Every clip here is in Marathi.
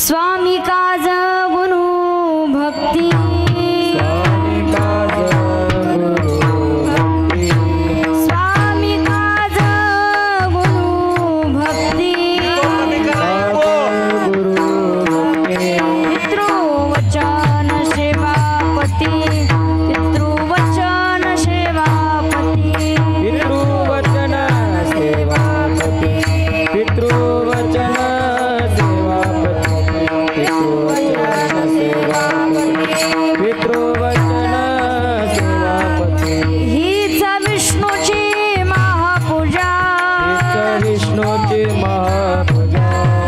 स्वामी काज गुरु भक्ती स्वामी काज गुरु भक्ती स्वामी काज गुरु भक्ती गुरु भक्ती पितृवचन सेवापती पितृवचन सेवापती पितृवचन सेवापती पितृवचन पितृवचन सेवापती हीच विष्णूची महापूजा विष्णूची महापूजा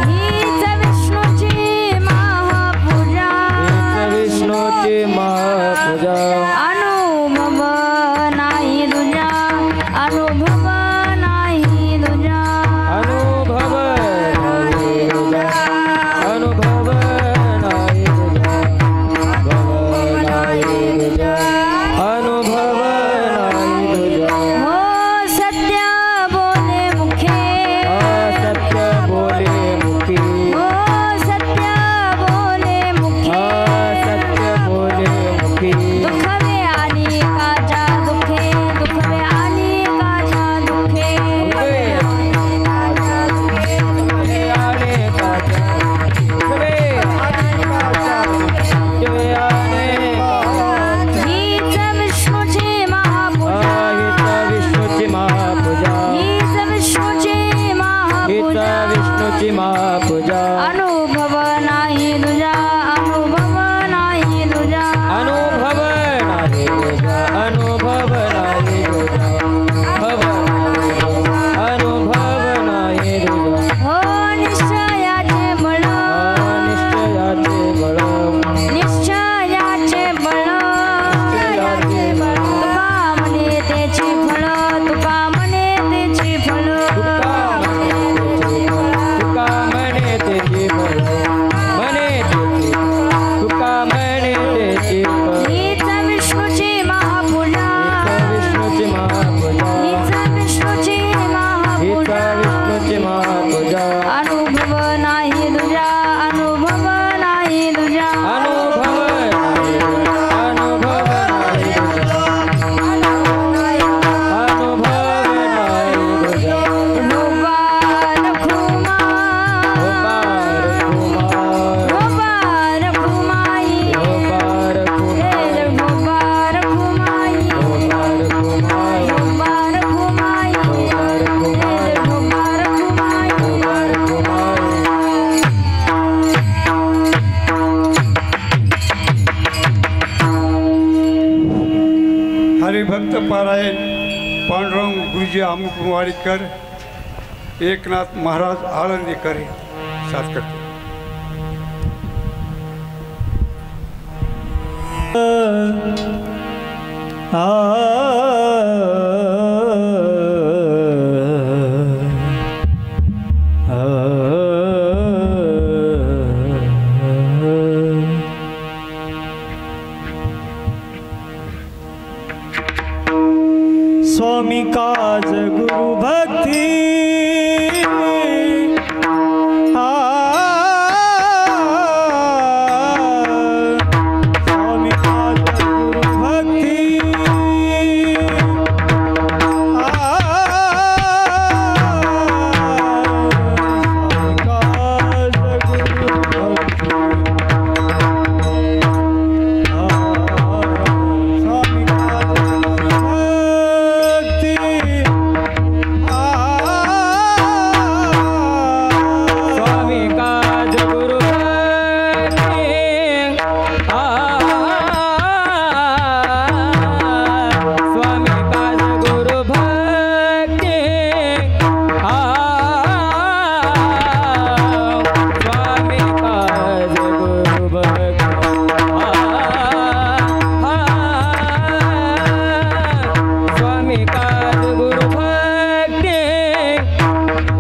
हीच विष्णूची महापूजा विष्णूची महापूजा अनुभव नाही तुझ्या अनुभव नाही तुझ्या अनुभव नाही तुझा अनुभव नाही तुझा अनुभव नाही तुझा हो सत्य बोले मुखे असत्य बोले मुखी हो सत्य बोले मुखे असत्य बोले मुखी दुखवे आणि काच्या दुखे दुखवे आणि काच्या दुखे हीच विष्णूची महापूजा विष्णूची महापूजा हीच विष्णूची महापूजा विष्णूची महापूजा अनुभव नाही तुझा अनुभव नाही तुझा अनुभव नाही तुझा अनुभव नाही तुझा अनुभव नाही तुझा हो निश्चयाचे बळ निश्चयाचे बळ निश्चयाचे बळ तुका म्हणे त्याची फळ तुका म्हणे त्याची फळ तुका म्हणे त्याची फळ म्हणे त्याची तुका म्हणे त्याची फळ हीच विष्णूची महापूजा विष्णूची महापूजा हीच विष्णूची महापूजा विष्णूची महापूजा अनुभव नाही तुझा अनुभव नाही तुझा अनुभव नाही अनुभव नाही तुझा अनुभव नाही तुझा गोपाल खुमा गोपाळ कुमार गोपाल खुमाई गोपाळ कुमार गोपाल खुमाई गोपाळ कुमार गोपाल खुमाई गोपाळ कुमार गोपाल खुमाई गोपाळ कुमार हरिभक्त पारायण पांडुरंग गुरुजी अमुकवाडीकर एकनाथ महाराज आळंदीकर साथ करते. स्वामी काज गुरु भक्ती स्वामी काज गुरु भक्ती स्वामी काज गुरु भक्ती स्वामी काज गुरु भक्ती स्वामी काज गुरु भक्ती स्वामी काज गुरु भक्ती स्वामी काज गुरु भक्ती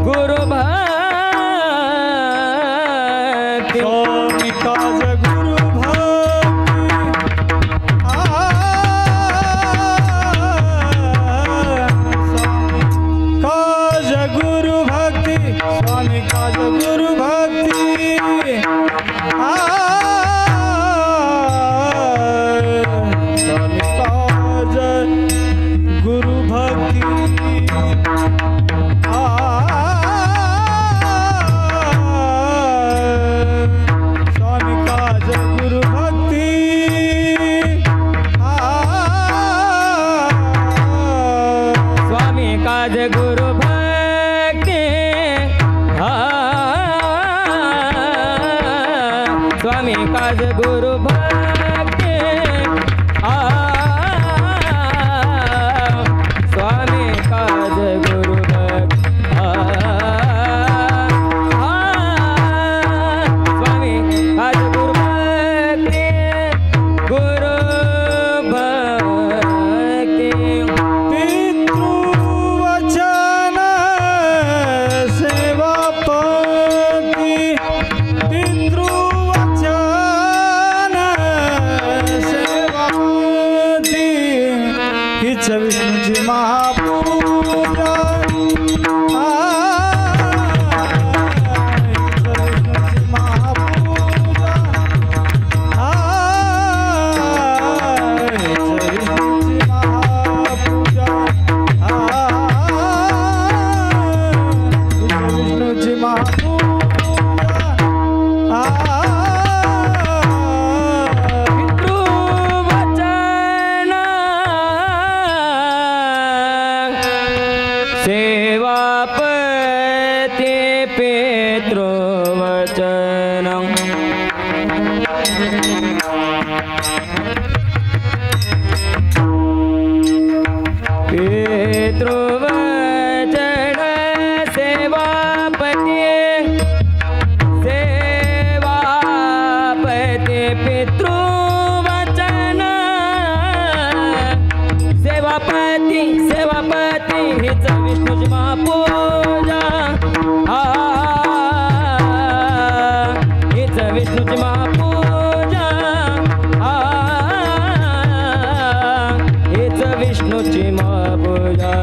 गुरु भक्ती स्वामी काज गुरु भक्ती काज गुरु भक्ती स्वामी काज गुरु भक्ती स्वामी काज गुरु भक्ती स्वामी काज गुरु भक्ती स्वामी काज गुरु भक्ती गुरु भक्ती पितृवचन सेवापती पितृवचन सेवापती हीच विष्णूची महापूजा सेवापते पितृवचनं पितृवचन सेवापते सेवापते पितृवचन सेवापती सेवापती हीच विष्णूची महापूजा हीच विष्णूची महापूजा हीच विष्णूची महापूजा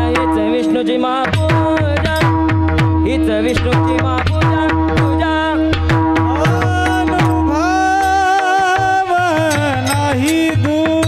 हीच विष्णूची महापूजा हीच विष्णूची महापूजा पूजा अनुभव नाही दूजा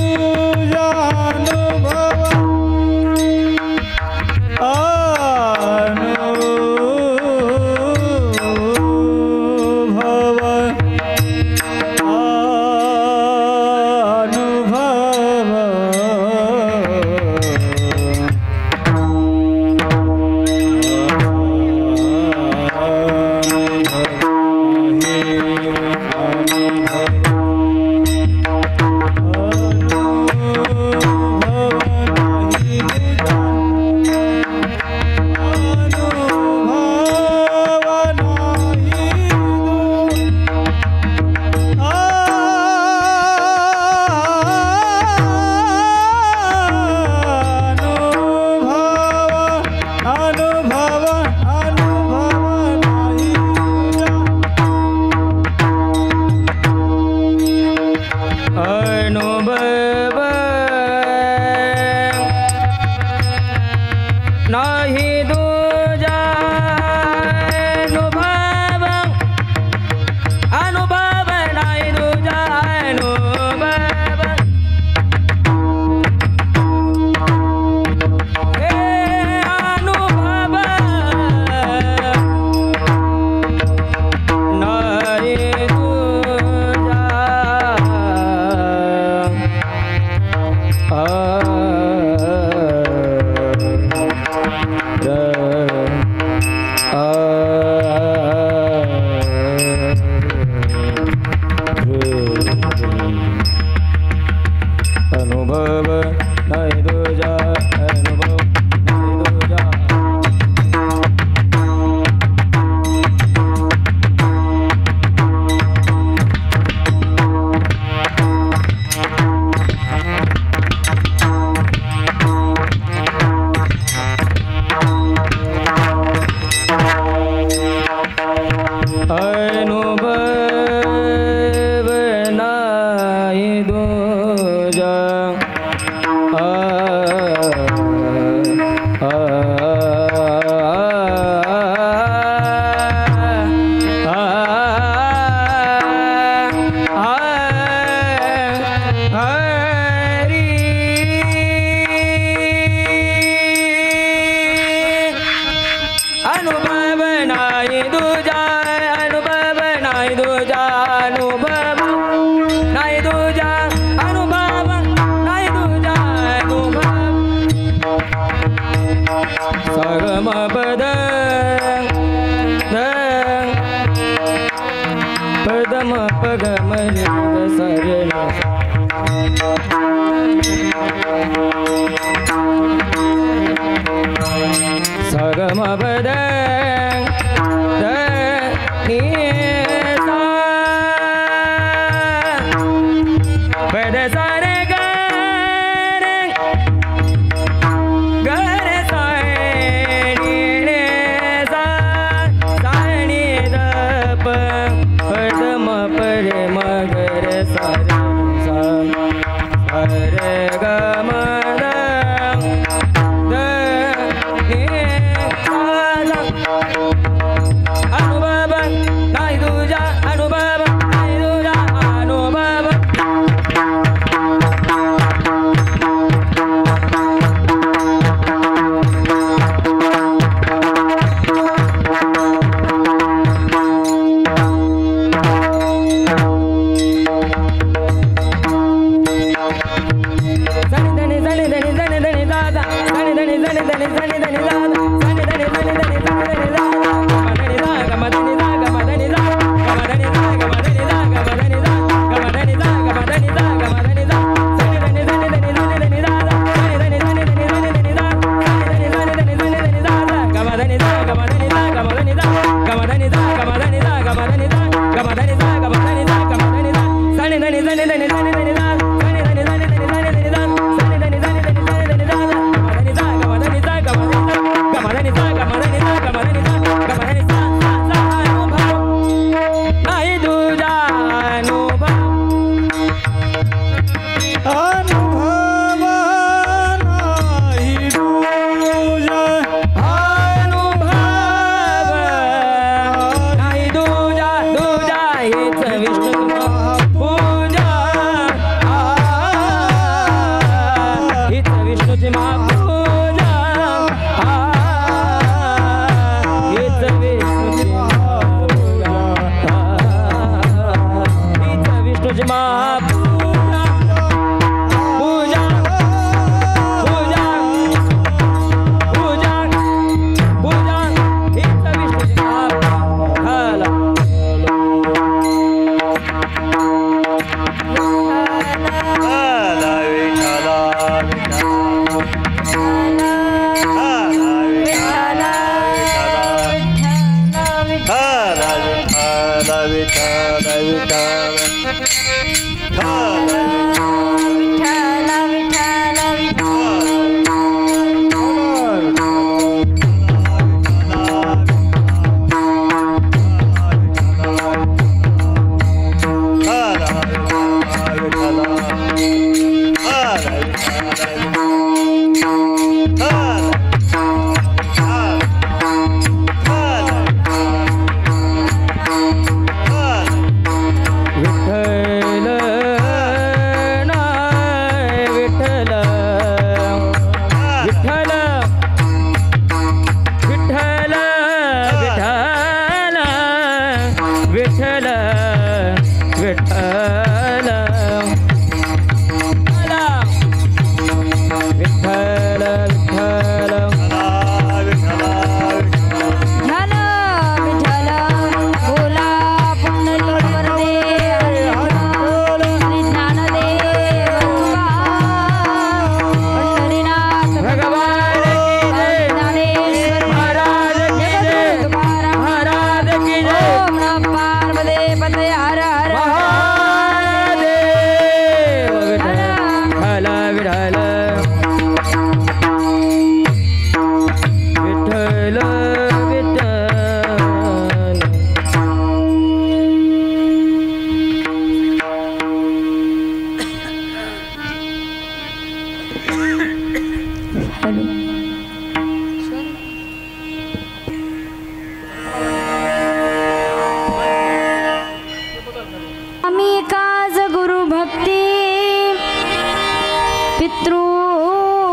अनुभव नाही दूजा अनुभव अनुभव नाही दूजा अनुभव हे अनुभव नाही दूजा अनुभव नाही दूजा अनुभव नाही दूजा अनुभव नाही दूजा अनुभव नाही दूजा अनुभव नाही दूजा अनुभव नाही दूजा अनुभव नाही दूजा अनुभव सगम पद गम पद नी सा पद सा रे ग रे सा नी रे सा नी द प पद म प रे म ग रे सा रे ग म द नी सा अनुभव नाही तुझा अनुभव नाही तुझा अनुभव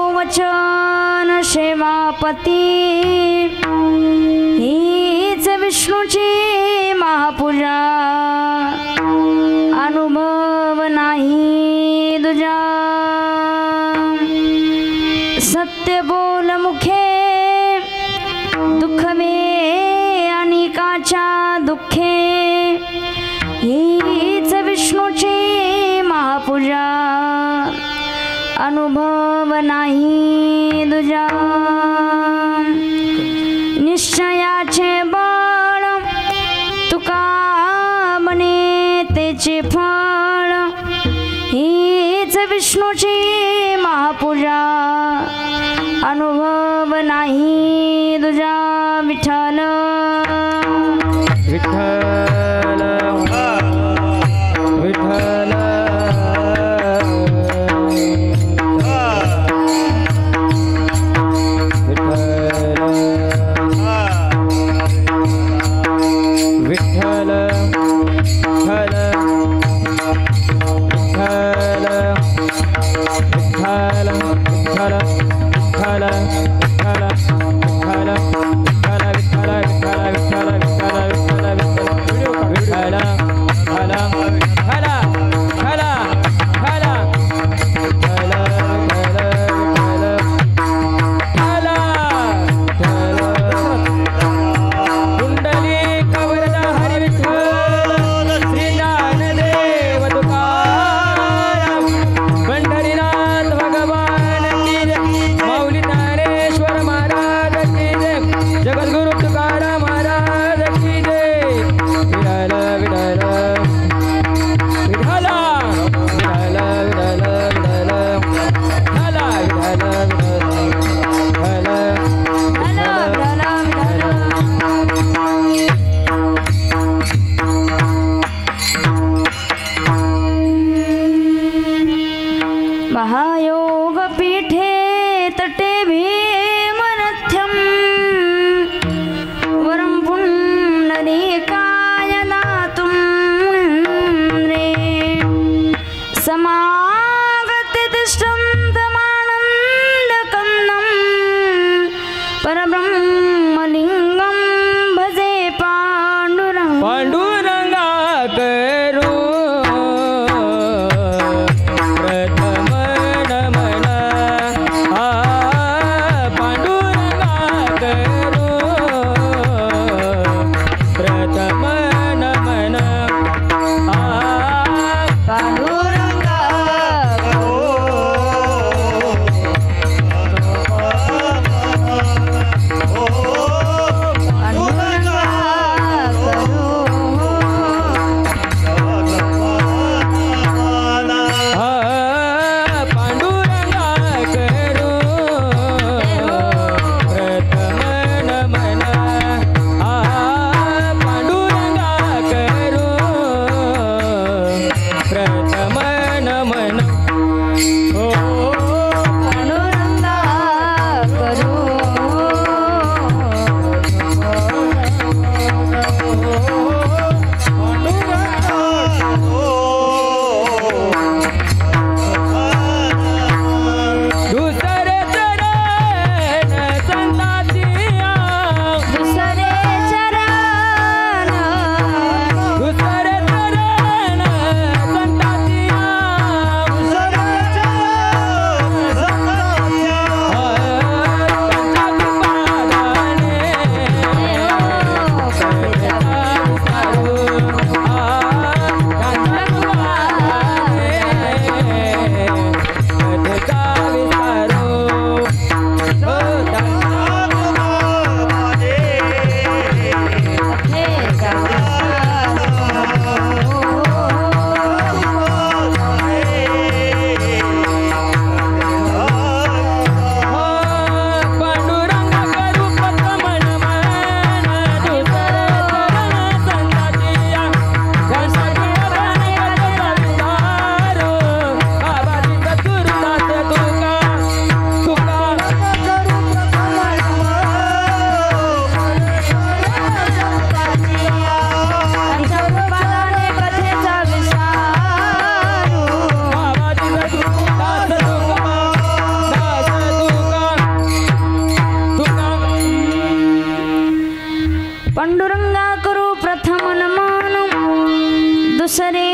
पितृवचन सेवापती हीच विष्णूची महापूजा अनुभव नाही दुजा सत्य बोल मुखे दुःखवे अनेकाच्या दुःखे हीच विष्णूची महापूजा अनुभव नाही दुजा विष्णूची महापूजा अनुभव नाही तुझा विठ्ठल विठ्ठल विठ्ठल विठ्ठल महायोग पीठे तटे भीमनथ्यम वरम पुंडरीकाय दातुं रे समागते तिष्ठं तमानन्दकन्दं परब्रह्मलिङ्गं भजे पाण्डुरङ्गं पांडुरंगा करू प्रथम नमन पांडुरंगा करू प्रथम नमन पांडुरंगा पांडुरंगा करू प्रथम नमन पांडुरंगा करू प्रथम नमन हो पांडुरंगा करू दुसरे चरण संतातिया दुसरे चरण दुसरे चरण संतातिया पांडुरंगा करू प्रथम नमन दुसरे चरण संतातिया विचारो बाबाजी सद्गुरुदास तुका पंचकृपाने कथेचा विसारू बाबाजी सद्गुरुदास तुका पांडुरंगा करू प्रथम नमन दुसरे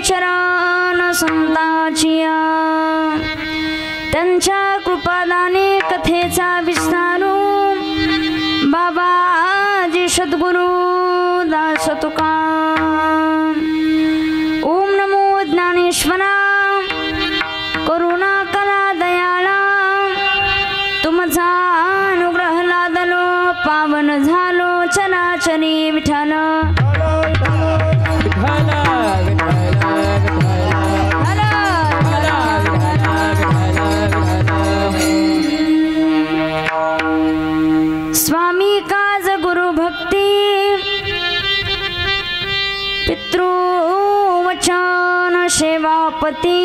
चरण संताचिया त्यांच्या कृपादाने कथेचा विस्तारू बाबाजी सद्गुरु दास तुका ओम नमो ज्ञानेश्वरा करुणा कला दयाळा तुमचा अनुग्रह लादलो पावन झालो चराचरी विठ्ठल विठ्ठल विठ्ठल विठ्ठल आम्ही काज गुरु भक्ती पितृवचन सेवापती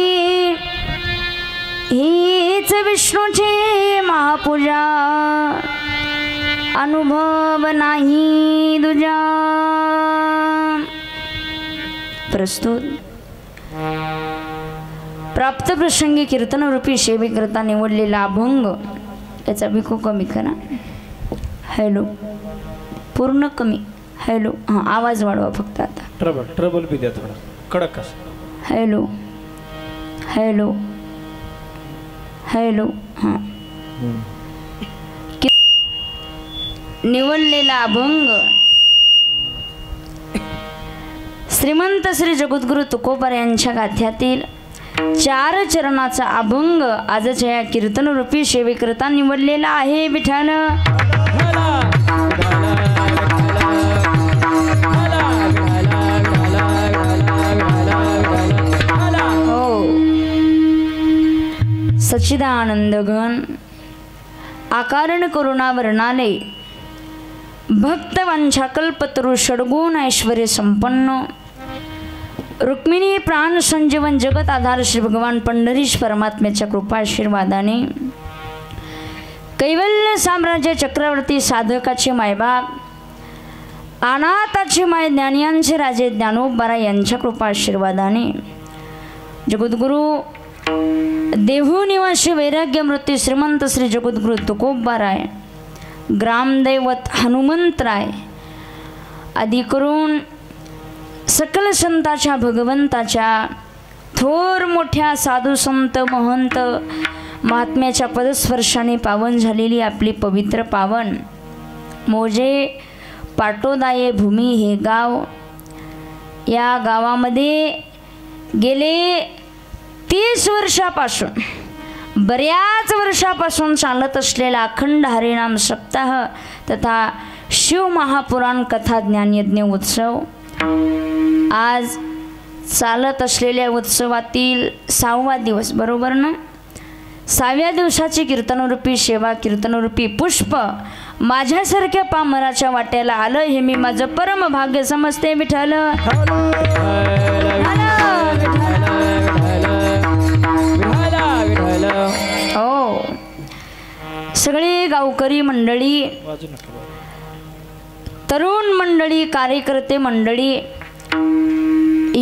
हीच विष्णूची महापूजा अनुभव नाही दुजा। प्रस्तुत प्राप्त प्रसंगी कीर्तनरूपी सेवेकरता निवडलेला अभंग याचा बिकू कमी करा। हॅलो पूर्ण कमी हॅलो हां आवाज वाढवा फक्त आता ट्रबल बी द्या थोडा कडक असं हॅलो हॅलो हॅलो हां निवडलेला अभंग श्रीमंत श्री जगद्गुरु तुकोबार यांच्या गाथ्यातील 4 चरणाचा अभंग आजच्या या कीर्तनरूपी सेवेकरता निवडलेला आहे। विठ्ठल सच्चिदानंद घन आकारण करुणा वर्णालय भक्तवंशाकल्पतरु षड्गुण ऐश्वर्य संपन्न रुक्मिणी प्राण संजीवन जगत आधार श्री भगवान पंढरीश परमात्म्याच्या कृपा आशीर्वादाने कैवल्य साम्राज्य चक्रवर्ती साधकाचे मायबाप अनाथाचे माय ज्ञानियांचे राजे ज्ञानोबा यांच्या कृपा आशीर्वादाने जगद्गुरु देहू निवासी वैराग्य मृत्यू श्रीमंत श्री जगद्गुरु तुकोबाराय ग्रामदैवत हनुमंतराय आदी करून सकल संताच्या भगवंताच्या थोर मोठ्या साधू संत महंत महात्म्याच्या पदस्पर्शाने पावन झालेली आपली पवित्र पावन मोजे पाटोदाये भूमी हे गाव। या गावामध्ये गेले 30 वर्षापासून बऱ्याच वर्षापासून चालत असलेला अखंड हरिनाम सप्ताह तथा शिव महापुराण कथा ज्ञानयज्ञ उत्सव आज चालत असलेल्या उत्सवातील 6वा दिवस बरोबर ना। 6व्या दिवसाची कीर्तनरूपी सेवा कीर्तनरूपी पुष्प माझ्यासारख्या पामराच्या वाट्याला आलं हे मी माझं परम भाग्य समजते। विठ्ठल हो सगळे गावकरी मंडळी तरुण मंडळी कार्यकर्ते मंडळी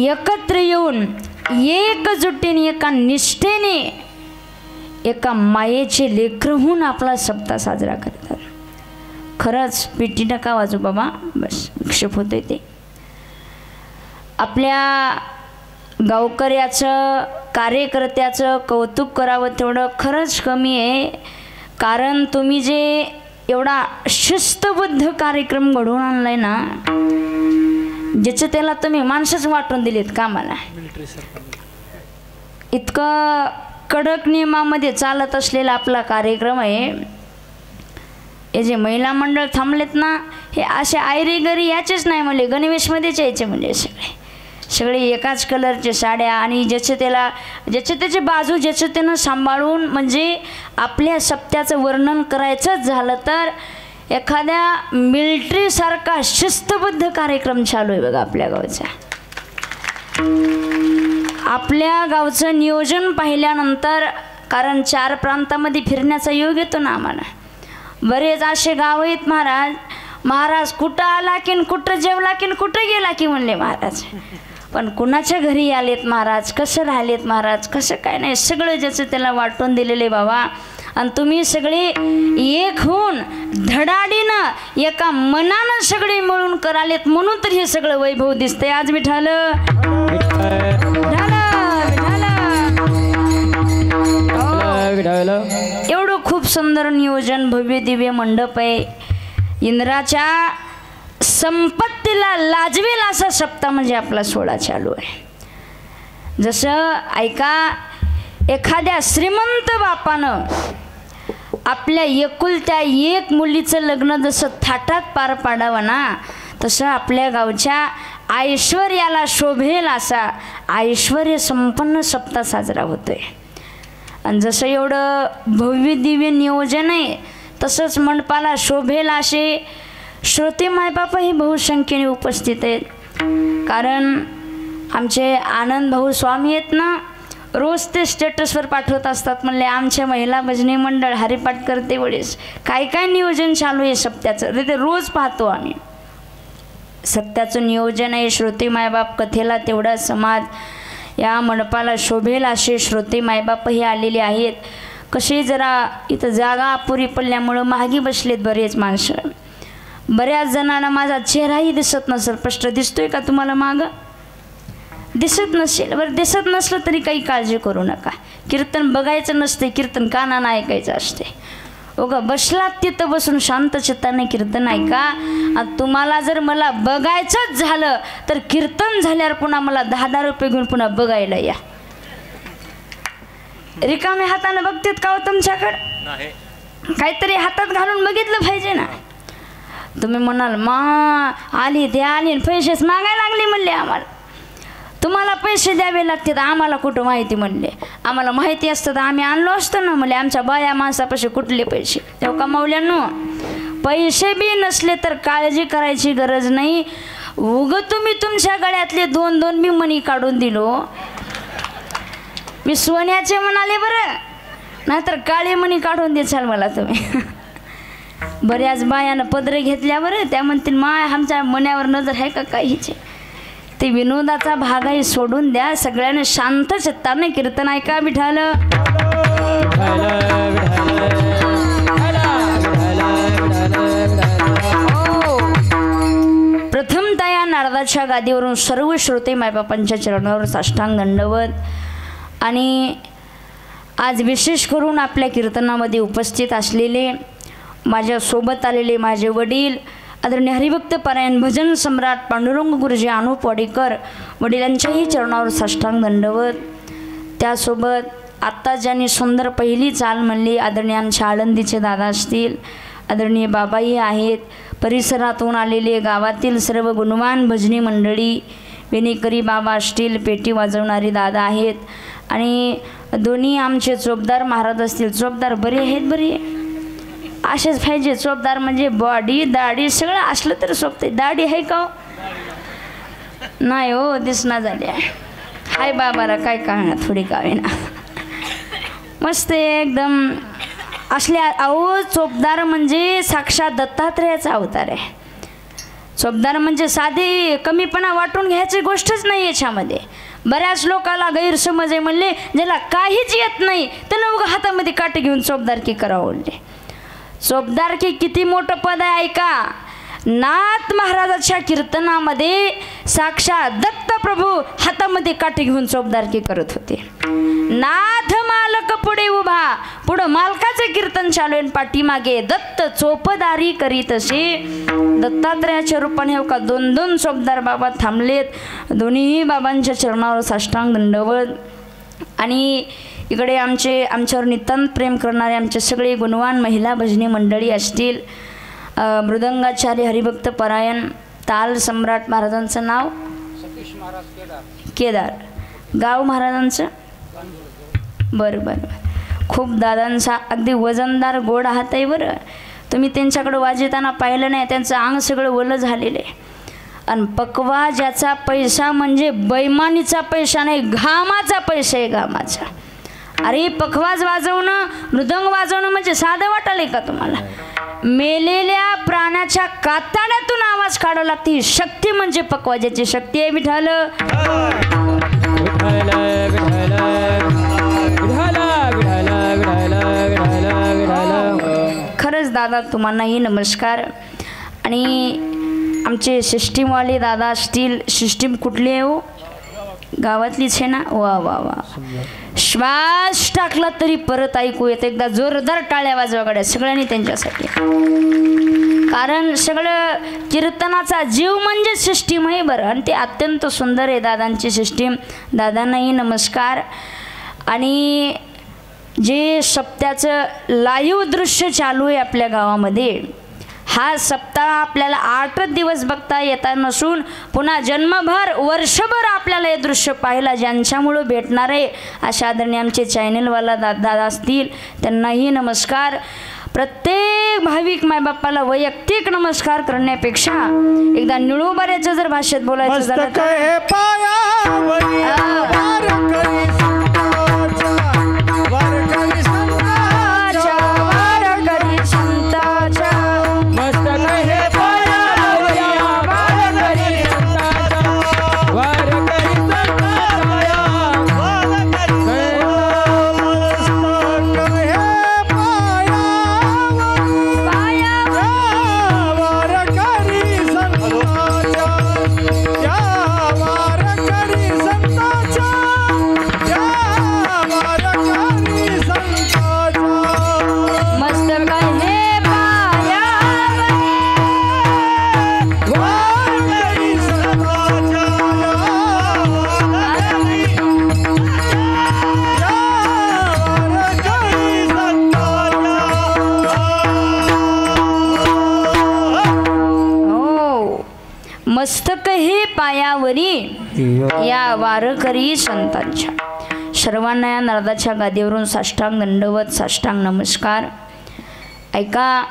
एकत्र येऊन एकजुटीने एका निष्ठेने एका मायेचे लेकरं होऊन आपला सप्ताह साजरा करतात। खरंच पिटी नका वाजू बाबा बस विक्षेप होते ते आपल्या गावकऱ्याचं कार्यकर्त्याचं कौतुक करावं तेवढं खरंच कमी आहे। कारण तुम्ही जे एवढा शिस्तबद्ध कार्यक्रम घडवून आणलाय ना ज्याचं त्याला तुम्ही माणसंच वाटून दिलेत कामाला। इतकं कडक नियमामध्ये चालत असलेला आपला कार्यक्रम आहे। हे जे महिला मंडळ थांबलेत ना हे असे आयरी गरी याचेच नाही म्हणले गणवेशमध्येच यायचे म्हणजे सगळे एकाच कलरच्या साड्या आणि ज्याचे त्याचे बाजू ज्याचं त्यानं सांभाळून म्हणजे आपल्या सप्त्याचं वर्णन करायचंच झालं तर एखाद्या मिलिटरीसारखा शिस्तबद्ध कार्यक्रम चालू आहे बघा आपल्या गावचा। आपल्या गावचं नियोजन पाहिल्यानंतर कारण 4 प्रांतामध्ये फिरण्याचा योग येतो ना आम्हाला। बरेच असे गाव आहेत महाराज कुठं आला की कुठं जेवला की कुठं गेला की म्हणले महाराज पण कुणाच्या घरी आलेत महाराज कसं राहिलेत महाराज कसं काय नाही सगळं ज्याचं त्याला वाटून दिलेले बाबा। आणि तुम्ही सगळे एक होऊन धडाडीनं एका मनानं सगळे मिळून करालेत म्हणून तर हे सगळं वैभव दिसतंय आज। विठ्ठल एवढं खूप सुंदर नियोजन भव्य दिव्य मंडप आहे। इंद्राच्या संपत्तीला लाजवेल असा सप्ताह म्हणजे आपला सोहळा चालू आहे। जसं ऐका एखाद्या श्रीमंत बापानं आपल्या एकुलत्या एक मुलीचं लग्न जसं थाटात पार पाडावं ना तसं आपल्या गावच्या ऐश्वर्याला शोभेल असा ऐश्वर्य संपन्न सप्ताह साजरा होतोय। आणि जसं एवढं भव्य दिव्य नियोजन आहे तसंच मंडपाला शोभेल असे श्रोते मायबापही बहुसंख्येने उपस्थित आहेत. कारण आमचे आनंद भाऊ स्वामी आहेत ना, रोज ते स्टेटसवर पाठवत असतात. म्हणले आमच्या महिला भजनी मंडळ हरिपाठ करते वेळेस काय काय नियोजन चालू आहे सप्त्याचं, ते रोज पाहतो आम्ही. सप्त्याचं नियोजन आहे. श्रोते मायबाप कथेला तेवढा समाज, या मंडपाला शोभेल असे श्रोते मायबापही आलेले आहेत. कसे जरा इथं जागा अपुरी पडल्यामुळं मागे बसलेत बरेच माणसं. बऱ्याच जणांना माझा चेहराही दिसत नसेल. स्पष्ट दिसतोय का तुम्हाला? मागं दिसत नसेल. बरं, दिसत नसलं तरी काही काळजी करू नका. कीर्तन बघायचं नसते, कीर्तन कानानं ऐकायचं असते. ओघ बसलात तिथं बसून शांत चित्ताने कीर्तन ऐका. आणि तुम्हाला जर मला बघायचंच झालं तर कीर्तन झाल्यावर पुन्हा मला 10,000 रुपये घेऊन पुन्हा बघायला या. रिकाम्या हातानं बघतेत का हो तुमच्याकडं? काहीतरी हातात घालून बघितलं पाहिजे ना. तुम्ही म्हणाल मा आली ते आली पैसेच मागायला लागली म्हणले आम्हाला. तुम्हाला पैसे द्यावे लागतात, आम्हाला कुठं माहिती म्हणले. आम्हाला माहिती असतं तर आम्ही आणलो असतो ना म्हणले. आमच्या बाया माणसापाशी कुठले पैसे? तेव्हा कमावल्यानो पैसे बी नसले तर काळजी करायची गरज नाही. उग तुम्ही तुमच्या गळ्यातले 2-2 बी मणी काढून दिलो. मी सोन्याचे म्हणाले बरं, नाहीतर काळे मणी काढून देचाल मला तुम्ही. बऱ्याच बायानं पदरे घेतल्यावर त्या म्हणतील माय आमच्या मण्यावर नजर आहे का काहीचे. ते विनोदाचा भाग आहे, सोडून द्या. सगळ्यांना शांत चित्ताने कीर्तन ऐका. विठाल प्रथमतः या नारदाच्या गादीवरून सर्व श्रोते मायबापांच्या चरणावर साष्टांग दंडवत. आणि आज विशेष करून आपल्या कीर्तनामध्ये उपस्थित असलेले, माझ्यासोबत आलेले माझे वडील आदरणीय हरिभक्त पारायण भजन सम्राट पांडुरंग गुरुजी अनुप वाडेकर, वडिलांच्याही चरणावर साष्टांग दंडवत. त्यासोबत आत्ता ज्यांनी सुंदर पहिली चाल म्हणली आदरणीय आमच्या आळंदीचे दादा असतील, आदरणीय बाबाही आहेत. परिसरातून आलेले गावातील सर्व गुणवान भजनी मंडळी, विनेकरी बाबा असतील, पेटी वाजवणारी दादा आहेत. आणि दोन्ही आमचे चोपदार महाराज असतील. चोपदार बरे आहेत? बरे असेच पाहिजे. चोपदार म्हणजे बॉडी दाढी सगळं असलं तर सोपते. दाढी आहे का? नाही हो, दिसना झाली आहे. हाय बाबाला काय कळणार, थोडी कावे ना. मस्त एकदम असल्या. अहो चोपदार म्हणजे साक्षात दत्तात्रेयाचा अवतार आहे. चोपदार म्हणजे साधी कमीपणा वाटून घ्यायची गोष्टच नाही याच्यामध्ये. बऱ्याच लोकाला गैरसमज आहे. म्हणले ज्याला काहीच येत नाही त्यानं उगा हातामध्ये काटे घेऊन चोपदारकी करावं म्हणले. चोपदारकी किती मोठं पद आहे ऐका. नाथ महाराजाच्या कीर्तनामध्ये साक्षात दत्त प्रभू हातामध्ये काठी घेऊन चोपदारकी करत होते. नाथ मालक पुढे उभा, पुढं मालकाचे कीर्तन चालू आहे, पाठीमागे दत्त चोपदारी करीत असे. दत्तात्रयाच्या रूपाने हो का 2-2 चोपदार बाबा थांबलेत. दोन्ही बाबांच्या चरणावर साष्टांग दंडवत. आणि इकडे आमच्यावर नितांत प्रेम करणारे आमचे सगळे गुणवान महिला भजनी मंडळी असतील. मृदंगाचार्य हरिभक्त परायण ताल सम्राट महाराजांचं नाव केदार. गाव महाराजांचं बरं बरं. खूप दादांचा अगदी वजनदार गोड हात आहे बरं. तुम्ही त्यांच्याकडं वाजवताना पाहिलं नाही, त्यांचं अंग सगळं ओलं झालेलं आहे. आणि पकवा ज्याचा पैसा म्हणजे बैमानीचा पैसा नाही, घामाचा पैसा आहे, घामाचा. अरे पखवाज वाजवणं, मृदंग वाजवणं म्हणजे साधं वाटायलंय का तुम्हाला? मेलेल्या प्राण्याच्या कातड्यातून आवाज काढावा लागते. ही शक्ती म्हणजे पकवाजाची शक्ती आहे. विठाल खरंच दादा तुम्हालाही नमस्कार. आणि आमचे सिस्टीमवाले दादा असतील. सिस्टीम कुठली आहे हो? गावातलीच आहे ना? वा वा वा. श्वास टाकला तरी परत ऐकू येत. एकदा जोरदार टाळ्या वाजवा गड्या सगळ्यांनी त्यांच्यासाठी. कारण सगळं कीर्तनाचा जीव म्हणजे सिस्टीम आहे बरं. आणि ते अत्यंत सुंदर आहे दादांची सिस्टीम. दादांनाही नमस्कार. आणि जे सप्त्याचं लाईव्ह दृश्य चालू आहे आपल्या गावामध्ये, हा सप्ताह आपल्याला 8 दिवस बघता येता नसून पुन्हा जन्मभर वर्षभर आपल्याला हे दृश्य पाहायला ज्यांच्यामुळं भेटणार आहे अशा आदरणीय आमचे चॅनलवाला दादा असतील त्यांनाही नमस्कार. प्रत्येक प्रत्येक भाविक मायबापाला वैयक्तिक नमस्कार करण्यापेक्षा एकदा निळोबाऱ्याच्या जर भाषेत बोलायचं झालं मस्तक तर हे पायावरी वारकरी संतांच्या, वारकरी संतांच्या, वारकरी संतांच्या मस्तक हे पायावरी वारकरी संतांच्या, वारकरी संतांच्या, वारकरी मस्तक हे पायावरी वारकरी संतांच्या, या वारकरी संतांच्या, या वारकरी संतांच्या. मस्तक हे वारकरी संतांच्या, हो मस्तक हे पायावरी या वारकरी संतांच्या. सर्वांना या नरदाच्या गादीवरून साष्टांग दंडवत साष्टांग नमस्कार. ऐका,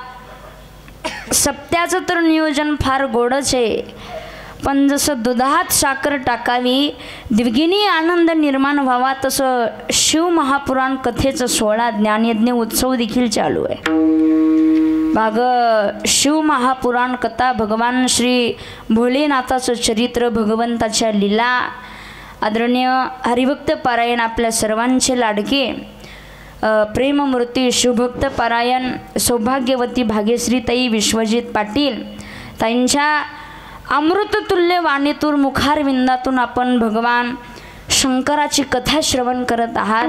सप्त्याचं तर नियोजन फार गोडच आहे, पण जसं दुधात साखर टाकावी द्विगिनी आनंद निर्माण व्हावा तसं शिवमहापुराण कथेचं 16 ज्ञानयज्ञ उत्सव देखील चालू आहे. भाग शिवमहापुराण कथा भगवान श्री भोलेनाथाचं चरित्र, भगवंताच्या लीला, आदरणीय हरिभक्त पारायण आपल्या सर्वांचे लाडके प्रेममूर्ती शिवभक्त पारायण सौभाग्यवती भाग्यश्रीताई विश्वजित पाटील ताईंच्या अमृततुल्य वाणीतून मुखारविंदातून आपण भगवान शंकराची कथा श्रवण करत आहात.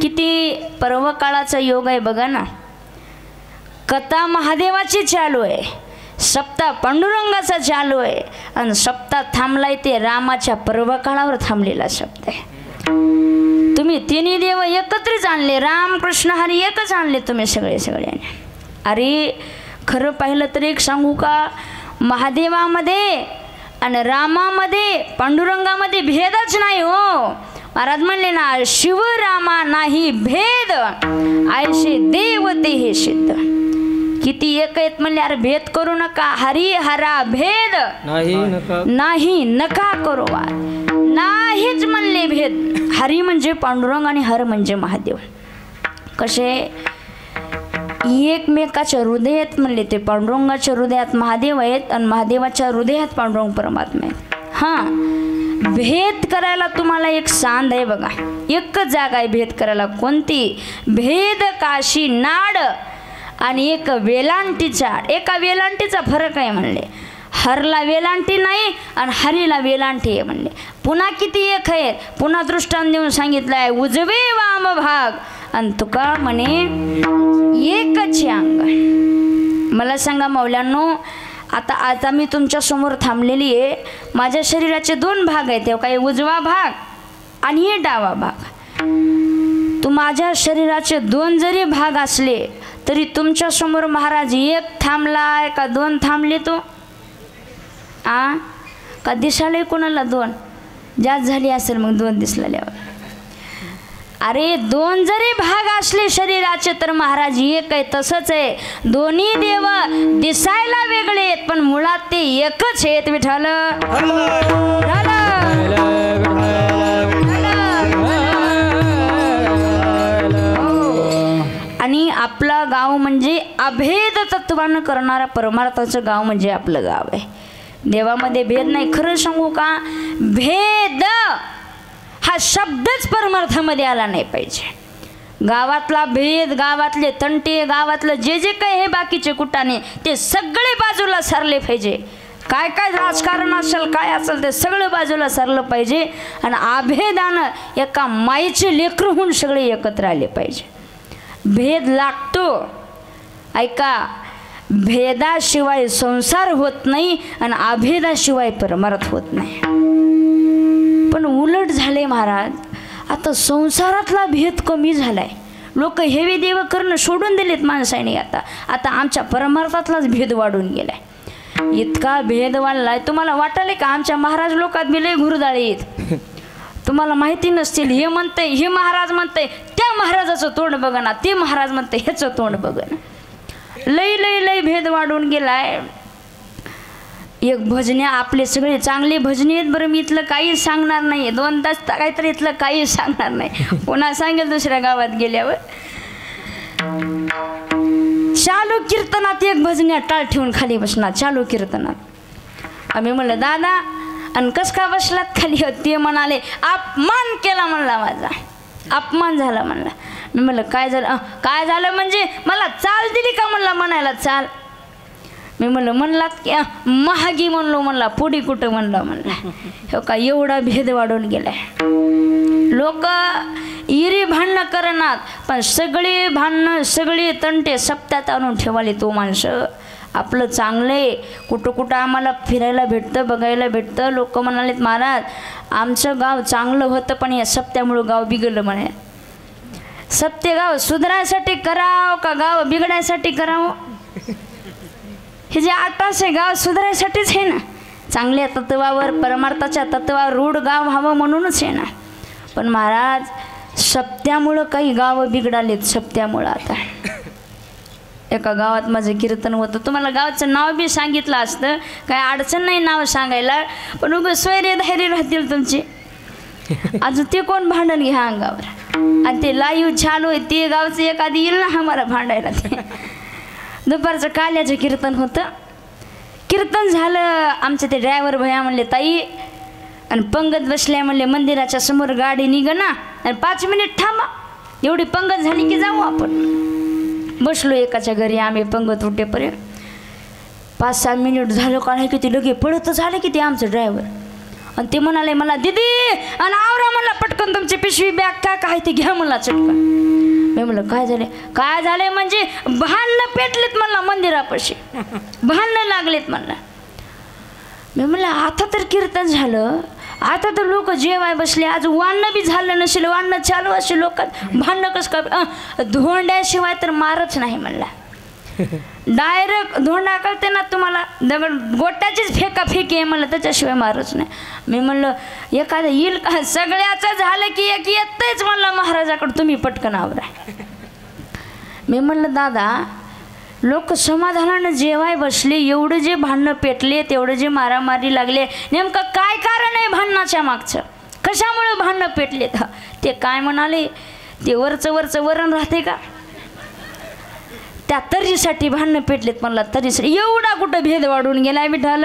किती पर्वकाळाचा योग आहे बघा ना. कथा महादेवाची चालू आहे, सप्ताह पांडुरंगाचा चालू आहे, आणि सप्ताह थांबलाय ते रामाच्या पर्वकाळावर थांबलेला सप्ताह आहे. तुम्ही तिन्ही देव एकत्रित आणले, राम कृष्ण हरी एकच आणले तुम्ही सगळ्यांनी. अरे खरं पाहिलं तर एक सांगू का, महादेवामध्ये आणि रामामध्ये पांडुरंगामध्ये भेदच नाही हो. महाराज म्हणले ना, शिव रामा नाही भेद, आयशे देव ते हे सिद्ध. किती एक आहेत म्हणले, अरे भेद करू नका, हरी हरा भेद नाही नका करू वाद. नाहीच म्हणले भेद. हरी म्हणजे पांडुरंग आणि हर म्हणजे महादेव. कसे एकमेकाच्या हृदयात म्हणले, ते पांडुरंगाच्या हृदयात महादेव आहेत आणि महादेवाच्या हृदयात पांडुरंग परमात्मा आहेत. हां, भेद करायला तुम्हाला एक सांद आहे बघा, एकच जागा आहे भेद करायला. कोणती? भेद काशी नाड आणि एक वेलांटीचा. एका वेलांटीचा फरक आहे म्हणले, हरला वेलांटी नाही आणि हरीला वेलांटी आहे म्हणले. पुन्हा किती एक आहे, पुन्हा दृष्टांत देऊन सांगितलं आहे, उजवे वाम भाग आणि तुका म्हणे एकच अंग. मला सांगा मौल्यांनो, आता मी तुमच्या समोर थांबलेली आहे. माझ्या शरीराचे 2 भाग आहेत, तेव्हा काही उजवा भाग आणि हे डावा भाग. तू माझ्या शरीराचे 2 जरी भाग असले तरी तुमच्या समोर महाराज एक थांबलाय का 2 थांबले? तो का दिसाले कोणाला 2 जास्त झाली असेल मग 2 दिसलेल्यावर. अरे 2 जरी भाग असले शरीराचे तर महाराज एक आहे. तसंच आहे, दोन्ही देव दिसायला वेगळे आहेत पण मुळात ते एकच आहेत. विठ्ठल आणि आपलं गाव म्हणजे अभेद तत्वानं करणारा परमार्थाचं गाव म्हणजे आपलं गाव आहे. देवामध्ये भेद नाही. खरं सांगू का, भेद हा शब्दच परमार्थामध्ये आला नाही पाहिजे. गावातला भेद, गावातले तंटे, गावातलं जे जे काही हे बाकीचे कुटाने, ते सगळे बाजूला सरले पाहिजे. काय काय राजकारण असेल, काय असेल ते सगळं बाजूला सरलं पाहिजे आणि अभेदानं एका माईचे लेकरं होऊन सगळे एकत्र आले पाहिजे. भेद लागतो. ऐका, भेदाशिवाय संसार होत नाही आणि अभेदाशिवाय परमार्थ होत नाही. पण उलट झाले महाराज, आता संसारातला भेद कमी झालाय. लोक हेवी देव करणं सोडून दिलेत माणसाने. आता आमच्या परमार्थातलाच भेद वाढून गेलाय. इतका भेद वाढलाय. तुम्हाला वाटले का आमच्या महाराज लोकात बी लय घुरदाळे आहेत? तुम्हाला माहिती नसतील. हे म्हणतंय, हे महाराज म्हणतंय त्या महाराजाचं तोंड बघ ना, ते महाराज म्हणतंय ह्याचं तोंड बघ ना. लई लई लई भेद वाढून गेलाय. एक भजने आपले सगळे चांगले भजने आहेत बरं. मी इथलं काही सांगणार नाही. 2 तास काहीतरी इथलं काही सांगणार नाही. पुन्हा सांगेल दुसऱ्या गावात गेल्यावर. चालू कीर्तनात एक भजने टाळ ठेवून खाली बसणार. चालू कीर्तनात आम्ही म्हणलं दादा आणि कस का बसलात खाली? ते म्हणाले अपमान केला म्हणला, माझा अपमान झाला म्हणला. मी म्हणलं काय झालं? काय झालं म्हणजे मला चाल दिली का म्हणला म्हणायला चाल. मी म्हणलात की महागी म्हणलो म्हणला, पुढे कुठं म्हणला म्हणला. हो का एवढा भेद वाढून गेलाय. लोक इरी भांडणं करणार पण सगळे भांडणं सगळे तंटे सप्त्यात आणून ठेवाले. तो माणसं आपलं चांगले कुठं कुठं आम्हाला फिरायला भेटतं, बघायला भेटतं. लोक म्हणालेत महाराज आमचं गाव चांगलं होतं पण या सप्त्यामुळं गाव बिघडलं म्हणे. सप्ते गाव सुधारायसाठी करावं का गाव बिघडायसाठी करावं? हे जे आटास गाव सुधारायसाठीच आहे ना. चांगल्या तत्वावर परमार्थाच्या तत्वावर रूढ गाव व्हावं म्हणूनच आहे ना. पण महाराज सप्त्यामुळं काही गावं बिघडालेत. सप्त्यामुळं आता एका गावात माझं कीर्तन होतं. तुम्हाला गावाचं नाव बी सांगितलं असतं, काय अडचण नाही नाव सांगायला. पण उगं स्वैर्य धैर्य राहतील तुमचे. अजून ते कोण भांडण घ्या अंगावर. आणि ते लाईव्ह चालू आहे ते गावचं एखादी येईल ना आम्हाला भांडायला. ते दुपारचं काल्याचं कीर्तन होतं. कीर्तन झालं. आमचे ते ड्रायव्हर भैया म्हणले ताई आणि पंगत बसल्या म्हणले मंदिराच्या समोर गाडी निघ ना आणि 5 मिनिट थांबा. एवढी पंगत झाली की जाऊ आपण. बसलो एकाच्या घरी आम्ही पंगत उठेपर्यंत. 5-6 मिनिट झालं काय की ते लगे पळत झालं की ते आमचं ड्रायव्हर. आणि ते म्हणाले मला दीदी आणि आवरा म्हणला पटकन तुमची पिशवी बॅग काय ते घ्या म्हणला चटकन. मी म्हणलं काय झाले? काय झाले म्हणजे भांडणं पेटलेत म्हणला मंदिरापाशी, भांडणं लागलेत म्हणला. मी म्हणलं आता तर कीर्तन झालं, आता तर लोक जेवाय बसले, आज वाढणं बी झालं नसेल, वाढणं चालू असेल लोकात भांडणं कसं काय? धोंड्याशिवाय तर मारच नाही म्हणला. डायरेक्ट धोंडा कळते ना तुम्हाला, दगड गोट्याचीच फेकाफेकी आहे म्हणलं, त्याच्याशिवाय मारच नाही. मी म्हणलं एखादं येईल का? सगळ्याचं झालं की एक येतच म्हणलं महाराजाकडं, तुम्ही पटकन आवरा. मी म्हणलं दादा लोक समाधानानं जेवाय बसले, एवढं जे भांडणं पेटले, तेवढं जे मारामारी लागले, नेमकं काय कारण आहे भांडणाच्या मागचं? कशामुळे भांडणं पेटलेत? ते काय म्हणाले, ते वरचं वरण राहते का त्या तर्रीसाठी भांडणं पेटलेत म्हणला. तर्रीसाठी एवढा कुठं भेद वाढून गेलाय विठाल.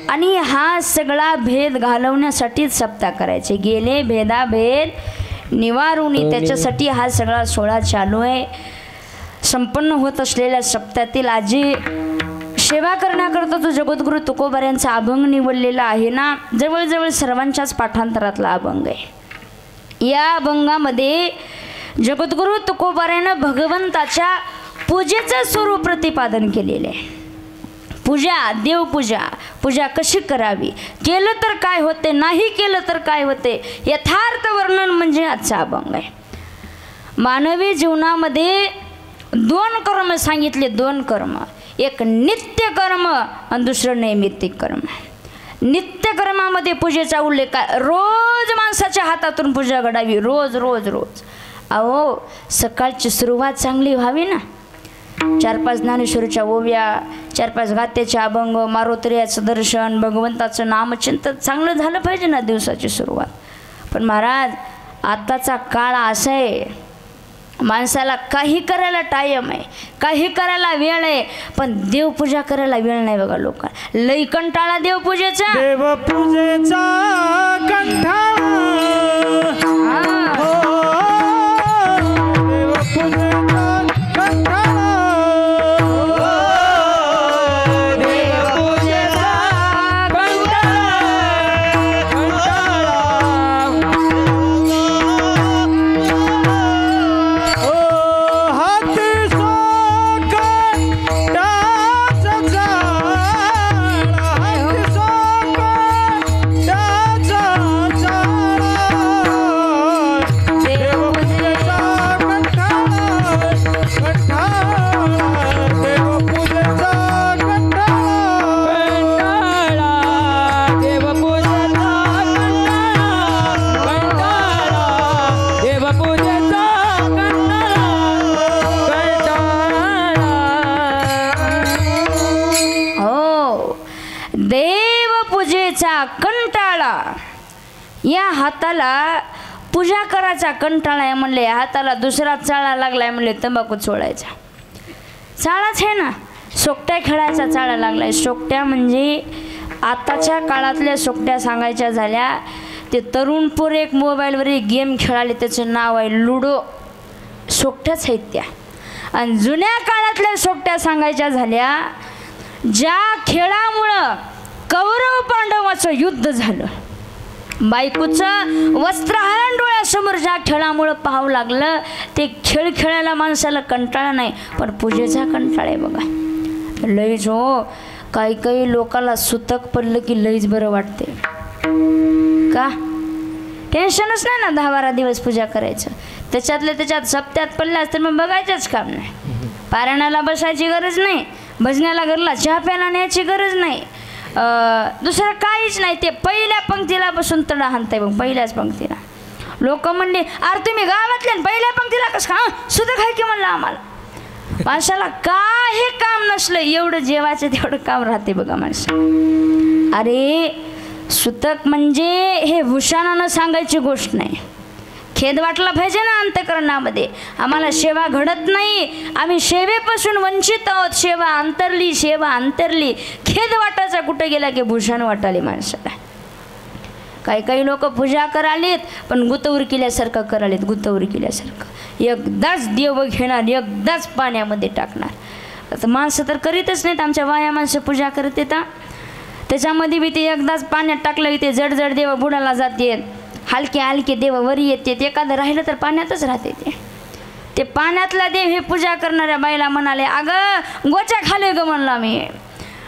आणि हा सगळा भेद घालवण्यासाठीच सप्ताह करायचे. गेले भेदाभेद निवारून त्याच्यासाठी हा सगळा सोहळा चालू आहे. संपन्न होत असलेल्या सप्त्यातील आजी सेवा करण्याकरता जो जगद्गुरु तुकोबाऱ्यांचा अभंग निवडलेला आहे ना, जवळजवळ सर्वांच्याच पाठांतरातला अभंग आहे. या अभंगामध्ये जगद्गुरु तुकोबाऱ्यानं भगवंताच्या पूजेचं स्वरूप प्रतिपादन केलेले आहे. पूजा, देवपूजा, पूजा कशी करावी, केलं तर काय होते, नाही केलं तर काय होते, यथार्थ वर्णन म्हणजे आजचा अभंग आहे. मानवी जीवनामध्ये 2 कर्म सांगितले, 2 कर्म. एक नित्य कर्म आणि दुसरं नैमित्तिक कर्म. नित्य कर्मामध्ये पूजेचा उल्लेख आहे. रोज माणसाच्या हातातून पूजा घडावी, रोज रोज रोज. अहो सकाळची सुरुवात चांगली व्हावी ना. 4-5 ज्ञानेश्वरीच्या ओव्या, 4-5 गात्याचे अभंग, मारुतीचं दर्शन, भगवंताचं नामचिंतन चांगलं झालं पाहिजे ना दिवसाची सुरुवात. पण महाराज आताचा काळ असा आहे, माणसाला काही करायला टाईम आहे, काही करायला वेळ आहे, पण देवपूजा करायला वेळ नाही बघा लोकांना. लई कंटाळा देवपूजेचा, देवपूजेचा कंटाळा. या हाताला पूजा करायचा कंटाळा आहे म्हणले, हाताला दुसरा चाळा लागलाय म्हणले तंबाखू चोळायचा. चाळाच आहे ना, सोकट्या खेळायचा चाळा लागलाय. सोकट्या म्हणजे आताच्या काळातल्या सोकट्या सांगायच्या झाल्या, ते तरुण पोर एक मोबाईलवर एक गेम खेळाले, त्याचं नाव आहे लुडो. सोकट्याच आहेत त्या. आणि जुन्या काळातल्या सोकट्या सांगायच्या झाल्या, ज्या खेळामुळं कौरव पांडवाचं युद्ध झालं, बायकोचं वस्त्रहरण डोळ्यासमोर ज्या खेळामुळं पाहावं लागलं, ते खेळ खेळायला माणसाला कंटाळा नाही, पण पूजेचा कंटाळा आहे बघा. लईच हो, काही काही लोकाला सुतक पडलं की लईच बरं वाटते. का टेन्शनच नाही ना 10-12 दिवस पूजा करायचं. त्याच्यातल्या त्याच्यात सप्त्यात पडल्यास तर मग बघायचंच काम नाही. पारायणाला बसायची गरज नाही, भजनाला घरला चहा प्यायला न्यायची गरज नाही, दुसरं काहीच नाही. ते पहिल्या पंक्तीला बसून तडा हाणताय बघ, पहिल्याच पंक्तीला. लोक म्हणले, अरे तुम्ही गावातल्या पहिल्या पंक्तीला कसं का सुद्धा काय की म्हणलं आम्हाला. माणसाला काही काम नसलं, एवढं जेवायचं तेवढं काम राहते बघा माणसं. अरे सुतक म्हणजे हे भूषणानं सांगायची गोष्ट नाही. खेद वाटला पाहिजे ना अंतकरणामध्ये. आम्हाला सेवा घडत नाही, आम्ही सेवेपासून वंचित आहोत. सेवा अंतरली, सेवा अंतरली. खेद वाटायचा कुठं गेला की भूषण वाटाले माणसाला. काही काही लोक पूजा करालीत पण गुतवरी केल्यासारखं करालीत, गुतवरी केल्यासारखं. एकदाच देव घेणार, एकदाच पाण्यामध्ये टाकणार. आता माणसं तर करीतच नाहीत. आमच्या बाया माणसं पूजा करत येतात, त्याच्यामध्ये बी ते एकदाच पाण्यात टाकलं की ते जड देव बुडाला जाते, हलके हलके देव वरी येते. एखादं राहिलं तर पाण्यातच राहते. ते पाण्यातला देव हे पूजा करणाऱ्या बाईला म्हणाले, अगं गोच्या खाली ग म्हणला मी,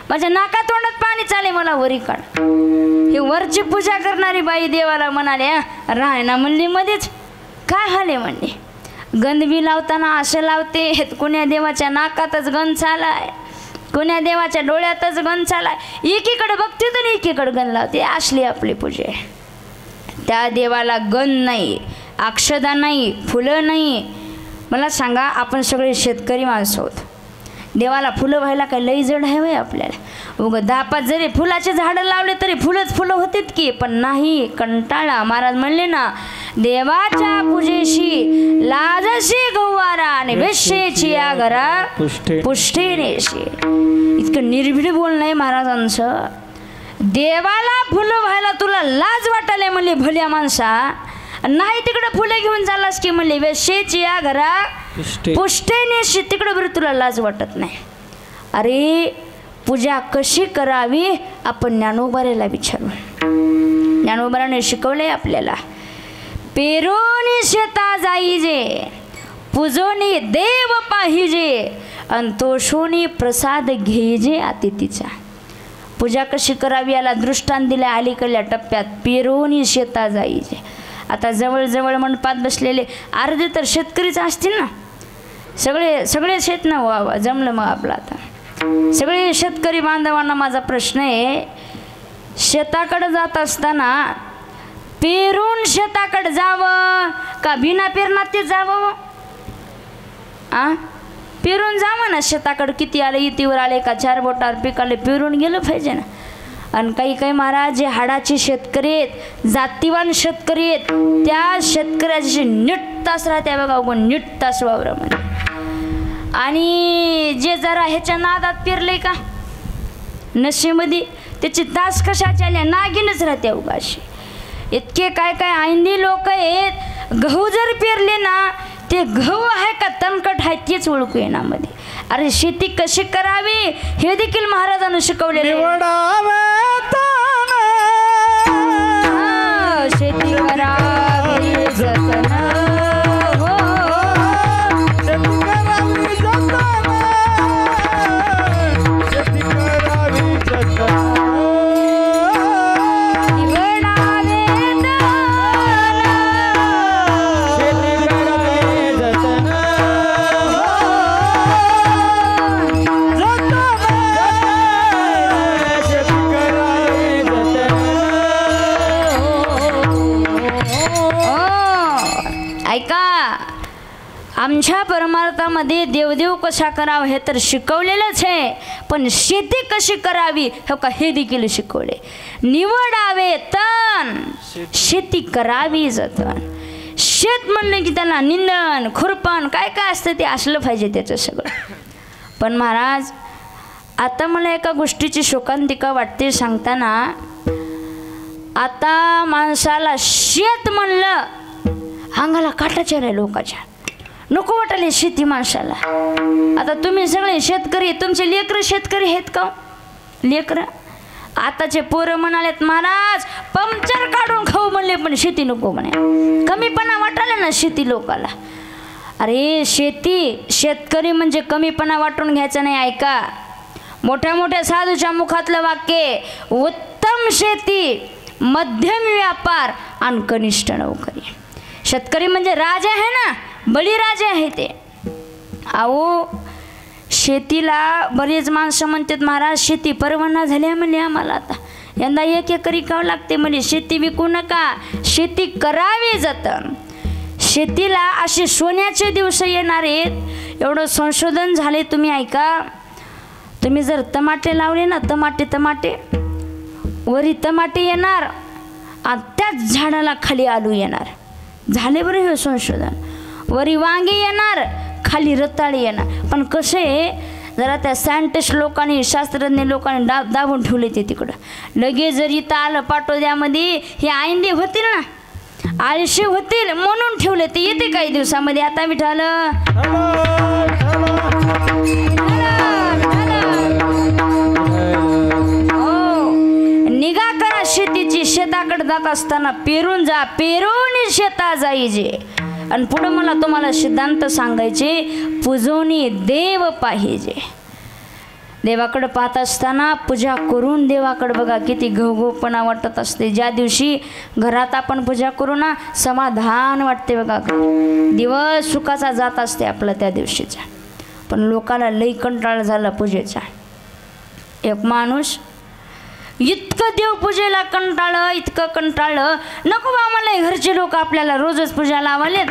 माझ्या नाका तोंडात पाणी चाले, मला वरी काढ. हे वरची पूजा करणारी बाई देवाला म्हणाले, राह ना म्हणली मध्येच, काय हाले म्हणले. गंधबी लावताना असं लावते, कोण्या देवाच्या नाकातच गंध चालाय, कोण्या देवाच्या डोळ्यातच गंध चालाय, एकीकडे बघते तर एकीकडे गंध लावते. असली आपली पूजा. त्या देवाला गंध नाही, अक्षदा नाही, फुलं नाही. मला सांगा, आपण सगळे शेतकरी माणसं आहोत. देवाला फुलं व्हायला काही लई जड आहे होय आपल्याला. उगं 10-5 जरी फुलाचे झाडं लावले तरी फुलं होतीत की, पण नाही, कंटाळा. महाराज म्हणले ना, देवाच्या पूजेशी लाजशी गौवारा आणि वेश्येची या घरा पुष्टी नेशी. इतकं निर्भीड बोलणं आहे महाराजांचं. देवाला फुलं व्हायला तुला लाज वाटायला म्हणले भल्या माणसा, नाही तिकडं फुलं घेऊन चाललास की म्हणले वेश्येची या घरा पुष्टी नेशी, तिकडं बरं तुला लाज वाटत नाही. अरे पूजा कशी करावी आपण ज्ञानोबाऱ्याला विचारू. ज्ञानोबाराने शिकवलंय आपल्याला. पेरोनी शेता जाईजे, पूजोनी देव पाहिजे, आणि तोषोनी प्रसाद घेजे अतिथीचा. पूजा कशी करावी याला दृष्टांत दिल्या अलीकडल्या टप्प्यात. पेरोनी शेता जाईजे. आता जवळजवळ मंडपात बसलेले अर्धे तर शेतकरीच असतील ना, सगळे शेत ना. वा जमलं मग आपलं. आता सगळे शेतकरी बांधवांना माझा प्रश्न आहे, शेताकडे जात असताना पेरून शेताकडे जावं का बिना पेरणात ते जावं? पेरून जावं ना शेताकडे. किती आले, इतीवर आले का 4 बोटावर पिकाले, पेरून गेलं पाहिजे ना. आणि काही महाराज जे हाडाचे शेतकरी आहेत, जातीवान शेतकरी आहेत, त्या शेतकऱ्याची नीट तास राहते बघा, उगून नीट तास वावरामध्ये. आणि जे जरा ह्याच्या नादात पेरले का नशेमध्ये, त्याची तास कशाच्या आल्या, नागिनच राहते उगाशी. इतके काय आईंदी लोक आहेत, गहू जर पेरले ना, ते गहू आहे का तणकट आहे तेच ओळखू येण्यामध्ये. अरे शेती कशी करावी हे देखील महाराजांनी शिकवलेले. शेती करावी जतन, आमच्या परमार्थामध्ये देवदेव कसा करावा हे तर शिकवलेलंच आहे, पण शेती कशी करावी हे का हे देखील शिकवले. निवडावे तण शेती करावी जतन. शेत म्हणलं की त्याला निंदण खुरपण काय काय असतं ते असलं पाहिजे त्याचं सगळं. पण महाराज आता मला एका गोष्टीची शोकांतिका वाटते सांगताना. आता माणसाला शेत म्हणलं अंगाला काटाच्या रे लोकाच्या, नको वाटले शेती माणसाला. आता तुम्ही सगळे शेतकरी, तुमचे लेकरं शेतकरी आहेत का? लेकरं आताचे पोरं म्हणालेत महाराज पंक्चर काढून खाऊ म्हणले पण शेती नको म्हणे. कमीपणा वाटायला ना शेती लोकाला. अरे शेतकरी म्हणजे कमीपणा वाटून घ्यायचं नाही. ऐका मोठ्या मोठ्या साधूच्या मुखातलं वाक्य, उत्तम शेती मध्यम व्यापार आणि कनिष्ठ नोकरी. शेतकरी म्हणजे राजा आहे ना, बळीराजे आहे ते. अहो शेतीला बरेच माणसं म्हणतात महाराज शेती परवाना झाली म्हणले आम्हाला, आता यंदा 1 एकर विकावं लागते म्हणजे. शेती विकू नका, शेती करावी जतन. शेतीला असे सोन्याचे दिवस येणार आहेत. एवढं संशोधन झाले. तुम्ही ऐका, तुम्ही जर टमाटे लावले ना, टमाटे वरी टमाटे येणार आणि त्याच झाडाला खाली आलू येणार. झाले बरं हे संशोधन. वरी वांगी येणार खाली रताळी येणार. पण कसं आहे जरा त्या सायंटिस्ट लोकांनी शास्त्रज्ञ लोकांनी दाबून ठेवले ते तिकडं. लगेच जर इथं आलं पाटोद्यामध्ये हे आयंदे होतील ना, आळशी होतील म्हणून ठेवले ते. येते काही दिवसामध्ये. आता विठाल निगा करा शेतीची. शेताकडे जात असताना पेरून जा, पेरून शेता जाईजे. आणि पुढं मला तुम्हाला सिद्धांत सांगायचे, पूजोनी देव पाहिजे. देवाकडे पाहत असताना पूजा करून देवाकडे बघा किती घवघवपणा वाटत असते. ज्या दिवशी घरात आपण पूजा करू ना समाधान वाटते बघा. दिवस सुखाचा जात असते आपला त्या दिवशीचा. पण लोकांना लई कंटाळ झाला पूजेचा. एक माणूस इतकं देवपूजेला कंटाळलं, इतकं कंटाळलं, नको बा मला घरचे लोक आपल्याला रोजच पूजा लावालेत,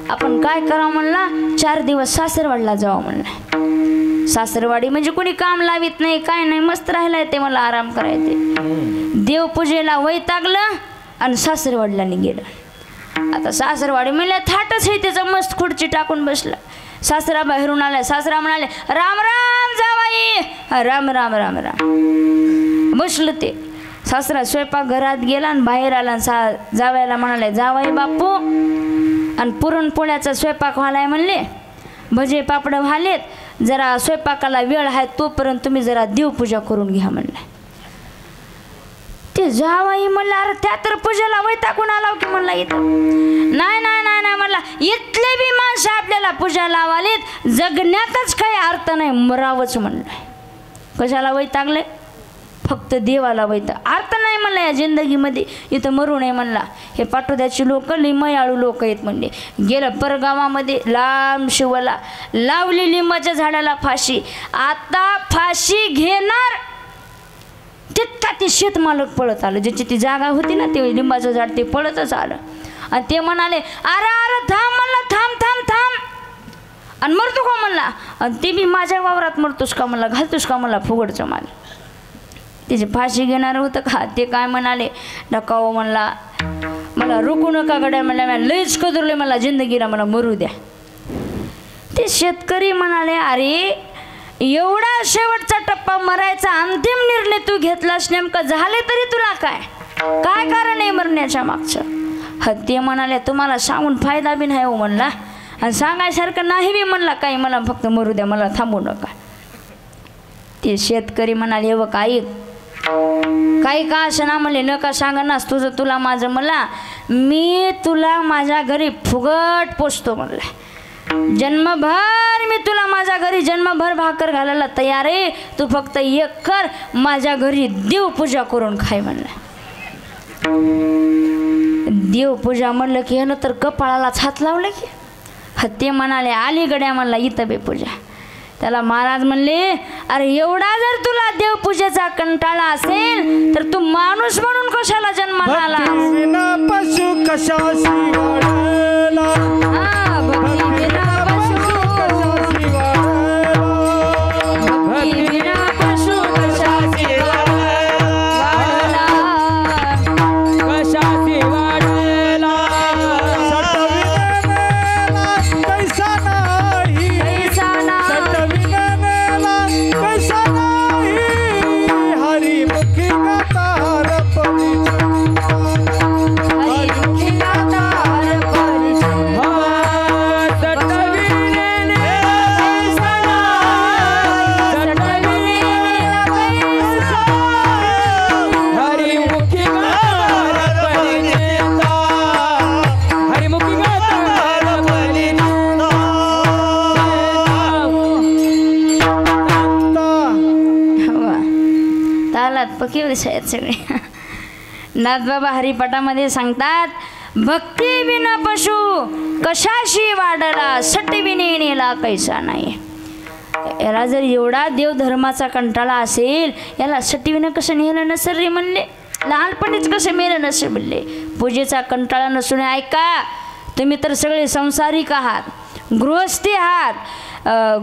आपण काय करावं म्हणला, 4 दिवस सासरवाडीला जावं म्हणलं. सासरवाडी म्हणजे कोणी काम लावित नाही काय नाही, मस्त राहायला येते मला, आराम करायचे. देवपूजेला वैतागलं आणि सासरवाडीला गेलं. आता सासरवाडी म्हणलं थाटच आहे त्याचं, मस्त खुर्ची टाकून बसला. सासरा बाहेरून आला. सासरा म्हणाले राम राम जावाई. राम राम राम राम बसलं ते. सासरा स्वयंपाक घरात गेला आणि बाहेर आला. जावायला म्हणाले जावाई बापू आणि पुरणपोळ्याचा स्वयंपाक व्हायलाय म्हणले, भजे पापड व्हालेत, जरा स्वयंपाकाला वेळ आहे तोपर्यंत तुम्ही जरा देवपूजा करून घ्या म्हणलं. ते जावाई म्हणलं अरे त्या तर पूजेला वैतागून आलाव की म्हणला इथं. नाही नाही नाही नाही म्हणला, इथले बी माणसं आपल्याला पूजा लावालेत, जगण्यातच काही अर्थ नाही, मरावंच म्हणलं. कशाला वैतागले, फक्त देवाला वैताग, अर्थ नाही म्हणला या जिंदगीमध्ये, इथं मरू नये म्हणला. हे पाटोद्याची लोक लिंबयाळू लोक आहेत म्हणले. गेलं परगावामध्ये लांब शिवला लावली लिंबाच्या झाडाला फाशी. आता फाशी घेणार तितका ते शेतमालक पळत आलं, ज्याची ती जागा होती ना ते लिंबाचं झाड ते पळतच आलं. आणि ते म्हणाले अरे अरे थांब म्हणला, थांब थांब थांब, आणि मरतो का म्हणला, आणि ते मी माझ्या वावरात मरतोस का म्हणला, घालतोस का म्हणला फुगडचं माल. त्याची फाशी घेणार होतं का, ते काय म्हणाले डकाओ म्हणला, मला रोखू नका गड्या म्हणला, मला लईच कदरले मला जिंदगीला, मला मरू द्या. ते शेतकरी म्हणाले अरे एवढा शेवटचा टप्पा मरायचा अंतिम निर्णय तू घेतलास, नेमकं झाले तरी तुला काय काय कारण आहे मरण्याच्या मागचं. ते म्हणाले तुम्हाला सांगून फायदा बी नाही हो म्हणला, आणि सांगायसारखं नाही बी म्हणला काही, मला फक्त मरू द्या, मला थांबू नका. ते शेतकरी म्हणाले हे बघ ऐक, काही का असं ना म्हणले, नका सांगा नास तुझं तुला माझं मला, मी तुला माझ्या घरी फुगट पोचतो म्हणलं. जन्मभर मी तुला माझ्या घरी जन्मभर भाकर घालायला तयार आहे, तू फक्त एक कर, माझ्या घरी देवपूजा करून खाय म्हणलं. देवपूजा म्हणलं की ह्यानं तर कपाळालाच हात लावलं की. ते म्हणाले अलीगड्या म्हणला इथं बे पूजा. त्याला महाराज म्हणले अरे एवढा जर तुला देवपूजेचा कंटाळा असेल तर तू माणूस म्हणून कशाला जन्माला आला. पशु कशाशी वाढला, भक्ती विना डोके आहेत सगळे. नाथबाबा हरिपाठामध्ये सांगतात, भक्ती विना पशु कशाशी वाढला, सटविने नेला कैसा नाही. याला जर एवढा देवधर्माचा कंटाळा असेल, याला सटविनं कसं नेलं नसेल रे म्हणले, लहानपणीच कसं मेलं नसेल म्हणले. पूजेचा कंटाळा नसून ऐका, तुम्ही तर सगळे संसारिक आहात, गृहस्थी आहात.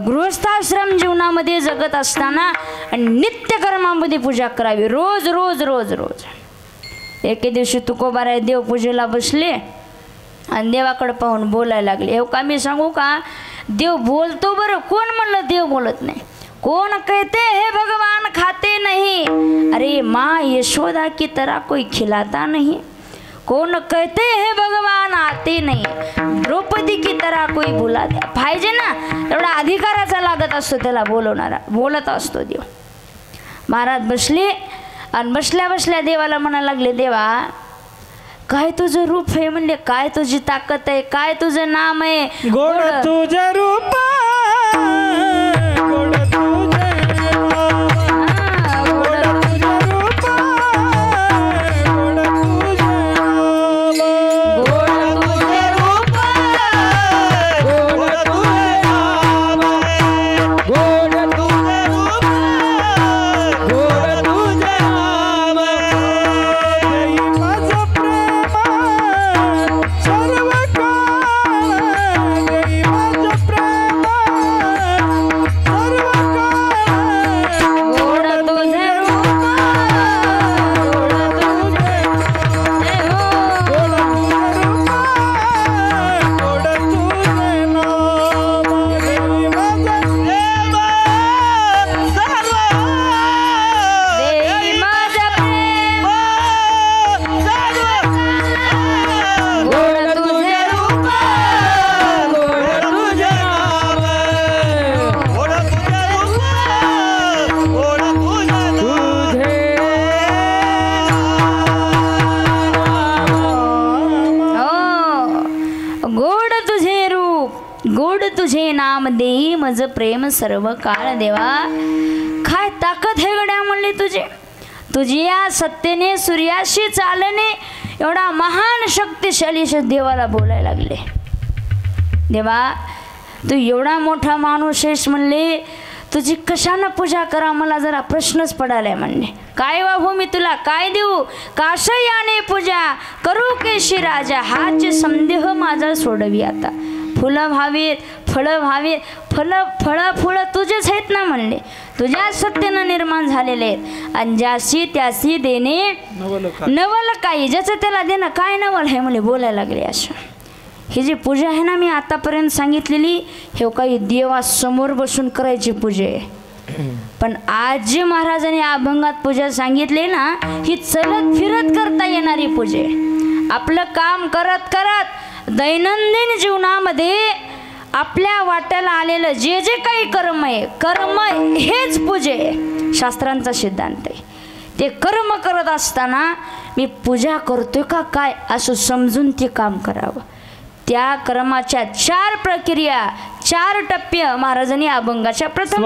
गृहस्थाश्रम जीवनामध्ये जगत असताना नित्यकर्मामध्ये पूजा करावी, रोज रोज रोज रोज. एके दिवशी तुकोबाराय देवपूजेला बसले आणि देवाकडे पाहून बोलायला लागले. हो का, मी सांगू का, देव बोलतो बरं, कोण म्हणलं देव बोलत नाही. कौन कहते हे भगवान खाते नहीं, अरे माँ यशोदा की तरह कोई खिलाता नहीं. कौन कहते हे भगवान आते नहीं, द्रौपदी की तरह कोई बुलाता. पाहिजे ना एवढा अधिकाराचा लागत असतो त्याला बोलवणारा, बोलत असतो देव. महाराज बसले आणि बसल्या बसल्या देवाला म्हणायला लागले, देवा काय तुझं रूप आहे म्हणले, काय तुझी ताकद आहे, काय तुझं नाम आहे. गोड तुझे रूप, गोड तुझे नाम देई मज प्रेम सर्व काळ. देवा काय ताकद आहे गड्या म्हणले तुझे, तुझी या सत्तेने सूर्याशी चालणे एवढा महान शक्तिशाली देवाला बोलायला लागले. देवा तू एवढा मोठा माणूस आहेस म्हणले, तुझी कशानं पूजा करा मला जरा प्रश्नच पडालाय म्हणले. काय वाहू मी तुला काय देऊ, काशयाने पूजा करू केशी राजा, हाच संदेह माझा सोडवी आता. फुलं व्हावीत, फळं व्हावीत, फळं फुलं तुझेच आहेत ना म्हणले, तुझ्या सत्तेनं निर्माण झालेले आहेत. आणि ज्याशी त्याशी देणे नवल काही, ज्याचं त्याला देणं काय नवल आहे म्हणले बोलायला लागले. असं ही जी पूजा आहे ना मी आतापर्यंत सांगितलेली, हे काही देवासमोर बसून करायची पूजा आहे. पण आज जे महाराजांनी अभंगात पूजा सांगितली ना, ही चलत फिरत करता येणारी पूजा आहे. आपलं काम करत करत दैनंदिन जीवनामध्ये आपल्या वाट्याला आलेलं जे जे काही कर्म आहे, कर्म हेच पूजे आहे, शास्त्रांचा सिद्धांत आहे. ते कर्म करत असताना मी पूजा करतोय का काय असं समजून ते काम करावं. त्या कर्माच्या 4 प्रक्रिया, 4 टप्पे महाराजांनी अभंगाच्या प्रथम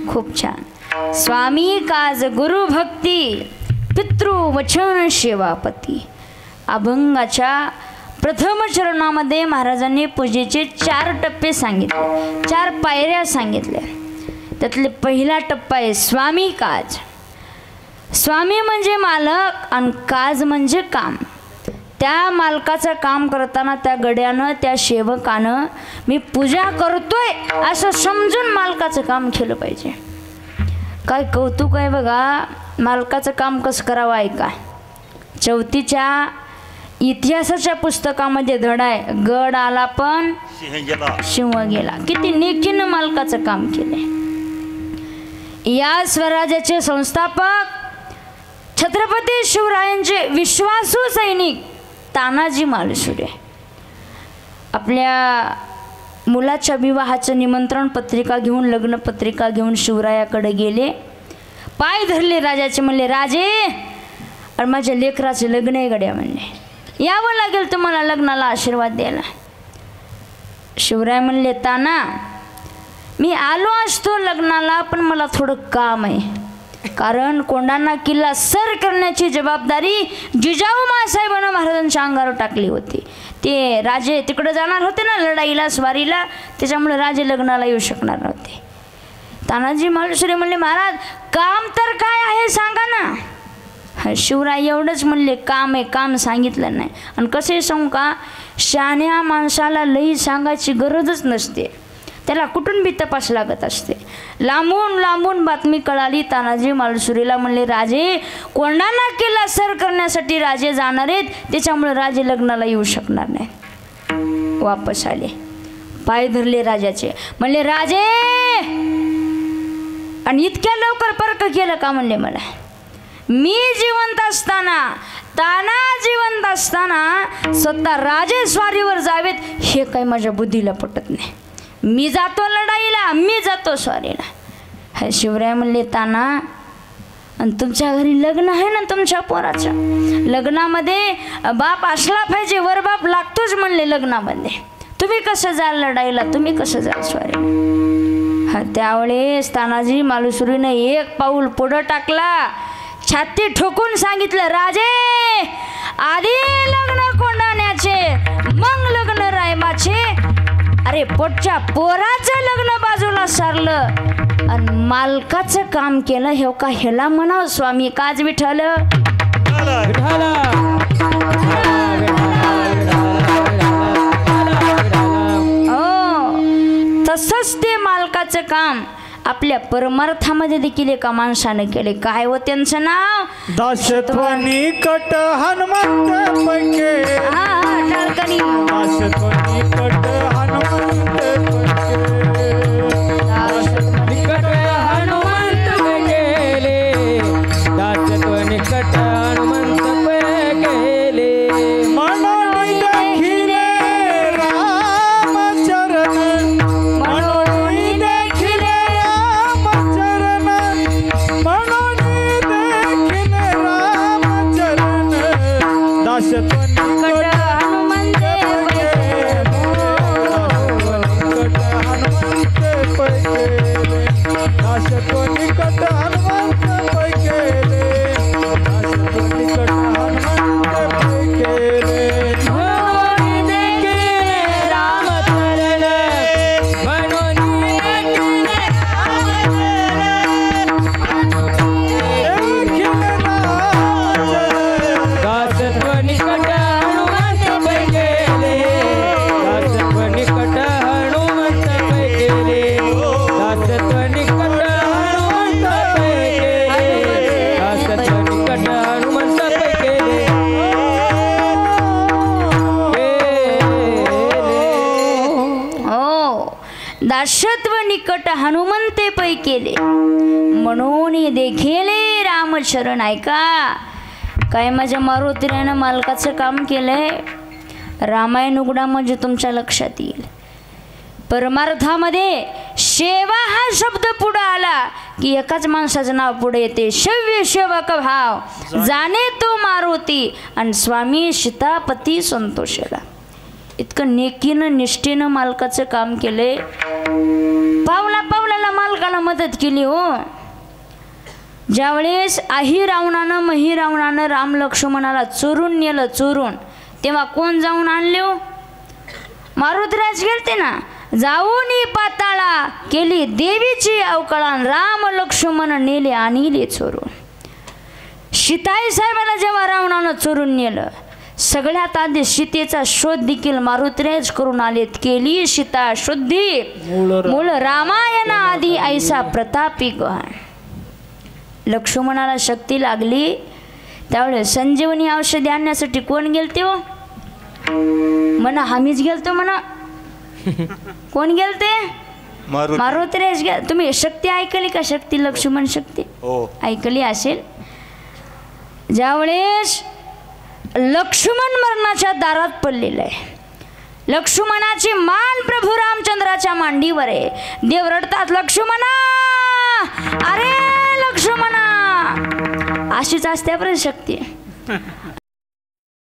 खूप छान. स्वामी काज गुरु भक्ती पितृ वचन सेवापती. अभंगाच्या प्रथम चरणामध्ये महाराजांनी पूजेचे 4 टप्पे सांगितले, 4 पायऱ्या सांगितल्या. त्यातले पहिला टप्पा आहे स्वामी काज. स्वामी म्हणजे मालक आणि काज म्हणजे काम. त्या मालकाचं काम करताना त्या गड्यानं त्या सेवकानं मी पूजा करतोय असं समजून मालकाचं काम केलं पाहिजे. काय कौतुक आहे बघा, मालकाचं काम कसं करावं ऐका. चौथीच्या इतिहासाच्या पुस्तकामध्ये धडा आहे, गड आला पण सिंह गेला. किती नेकीनं मालकाचं काम केलंय. या स्वराज्याचे संस्थापक छत्रपती शिवरायांचे विश्वासू सैनिक तानाजी मालुसरे आपल्या मुलाच्या विवाहाचं निमंत्रण पत्रिका घेऊन, लग्न पत्रिका घेऊन शिवरायाकडे गेले. पाय धरले राजाचे, म्हणले राजे आणि माझ्या लेकराचे लग्न आहे गड्या, म्हणले यावं लागेल तुम्हाला लग्नाला आशीर्वाद द्यायला. शिवराय म्हणले ताना मी आलो असतो लग्नाला पण मला थोडं काम आहे, कारण कोंढाणा किल्ला सर करण्याची जबाबदारी जिजाऊ माँसाहेबांना महाराजांच्या अंगावर टाकली होती. ते राजे तिकडे जाणार होते ना लढाईला, स्वारीला, त्याच्यामुळे राजे लग्नाला येऊ शकणार नव्हते. तानाजी मालुसरे म्हणले महाराज काम तर काय आहे सांगा ना. शिवराय एवढंच म्हणले काम आहे, काम सांगितलं नाही. आणि कसे सांगू का, शहाण्या माणसाला लई सांगायची गरजच नसते, त्याला कुठून बी तपास लागत असते. लांबून लांबून बातमी कळाली. तानाजी मालुसरेला म्हणले राजे कोंढाणा किल्ला सर करण्यासाठी राजे जाणार आहेत, त्याच्यामुळे राजे लग्नाला येऊ शकणार नाही. वापस आले, पाय धरले राजाचे, म्हणले राजे आणि इतक्या लवकर परक केलं का, म्हणले मला मी जिवंत असताना, ताना जिवंत असताना स्वतः राजे स्वारीवर जावेत हे काही माझ्या बुद्धीला पटत नाही. मी जातो लढाईला, मी जातो स्वारीला. शिवराय म्हणले ताना आणि तुमच्या घरी लग्न आहे ना तुमच्या पोराचं, लग्नामध्ये बाप असला पाहिजे, वर बाप लागतोच म्हणले लग्नामध्ये. तुम्ही कसं जाल लढाईला, तुम्ही कसं जाल स्वारीला. त्यावेळेस तानाजी मालुसरेने एक पाऊल पुढं टाकला, छाती ठोकून सांगितलं राजे आधी लग्न कोंढाण्याचे मग लग्न रायबाचे. अरे पोटच्या पोराचं लग्न बाजूला सारलं आणि मालकाचं काम केलं, हे का ह्याला म्हणाव स्वामी काज विठ्ठल. हो तसंच ते मालकाचं काम आपल्या परमार्थामध्ये देखील एका माणसाने केले. काय हो त्यांचं नाव, दाशत्वनी कट हनुमंत पैके. टाळकणी. दाशत्वनी कट हनुमंत पैके. निकट हनुमंत गेले, दासत्व निकट हनुमंत गेले. म्हणून देखिले रामचरण, म्हणून देखिले रामचरण, म्हणून देखिले रामचरण. दाशत्वनी कट हनुमंत दाशत्वनी कट हनुमंत पैकेले. दाशत्वनी कट हनुमंत पैकेले. म्हणून देखिले रामचरण, म्हणून देखिले दासत्व निकट हनुमंत गेले, दासत्व निकट हनुमंत गेले, दासत्व निकट हनुमंत गेले, दासत्व निकट हनुमंत गेले. हो दासत्व निकट हनुमंते पै केले, म्हणून देखिले रामचरण. ऐका काय माझ्या मारुतीने मालकाचं काम केलंय. रामायण उघडा म्हणजे तुमच्या लक्षात येईल. परमार्थामध्ये सेवा हा शब्द पुढे आला की एकाच माणसाचं नाव पुढे येते, शव्य सेवक भाव जाणे तो मारुती आणि स्वामी सीतापती संतोषला. इतकं नेकीनं निष्ठेनं मालकाचं काम केलंय. पावला पावलाला मालकाला मदत केली हो. ज्यावेळेस आही रावणानं मही रावणानं राम लक्ष्मणाला चोरून नेलं चोरून, तेव्हा कोण जाऊन आणले हो? मारुतराज गेलते ना. जाऊन पाताळा केली देवीची अवकळण, राम लक्ष्मण नेले आणले चोरून. सीताई साहेबाला जेव्हा रावणानं चोरून नेलं, सगळ्यात आधी सीतेचा शोध देखील मारुतराज करून आलेत. केली सीता शुद्धी मूळ रामायण आधी ऐसा प्रतापी गहन. लक्ष्मणाला शक्ती लागली त्यावेळेस संजीवनी औषधी आणण्यासाठी कोण गेलते हो? म्हणा आम्हीच गेलतो म्हणा. कोण गेलते? मारुतराज गेल. तुम्ही शक्ती ऐकली का? शक्ती लक्ष्मण शक्ती ऐकली असेल. ज्यावेळेस लक्ष्मण मरणाच्या दारात पडलेलं आहे, लक्ष्मणाची मान प्रभू रामचंद्राच्या मांडीवर आहे. देव रडतात, लक्ष्मणा अरे लक्ष्मणा. अशीच असते बरं शक्ती.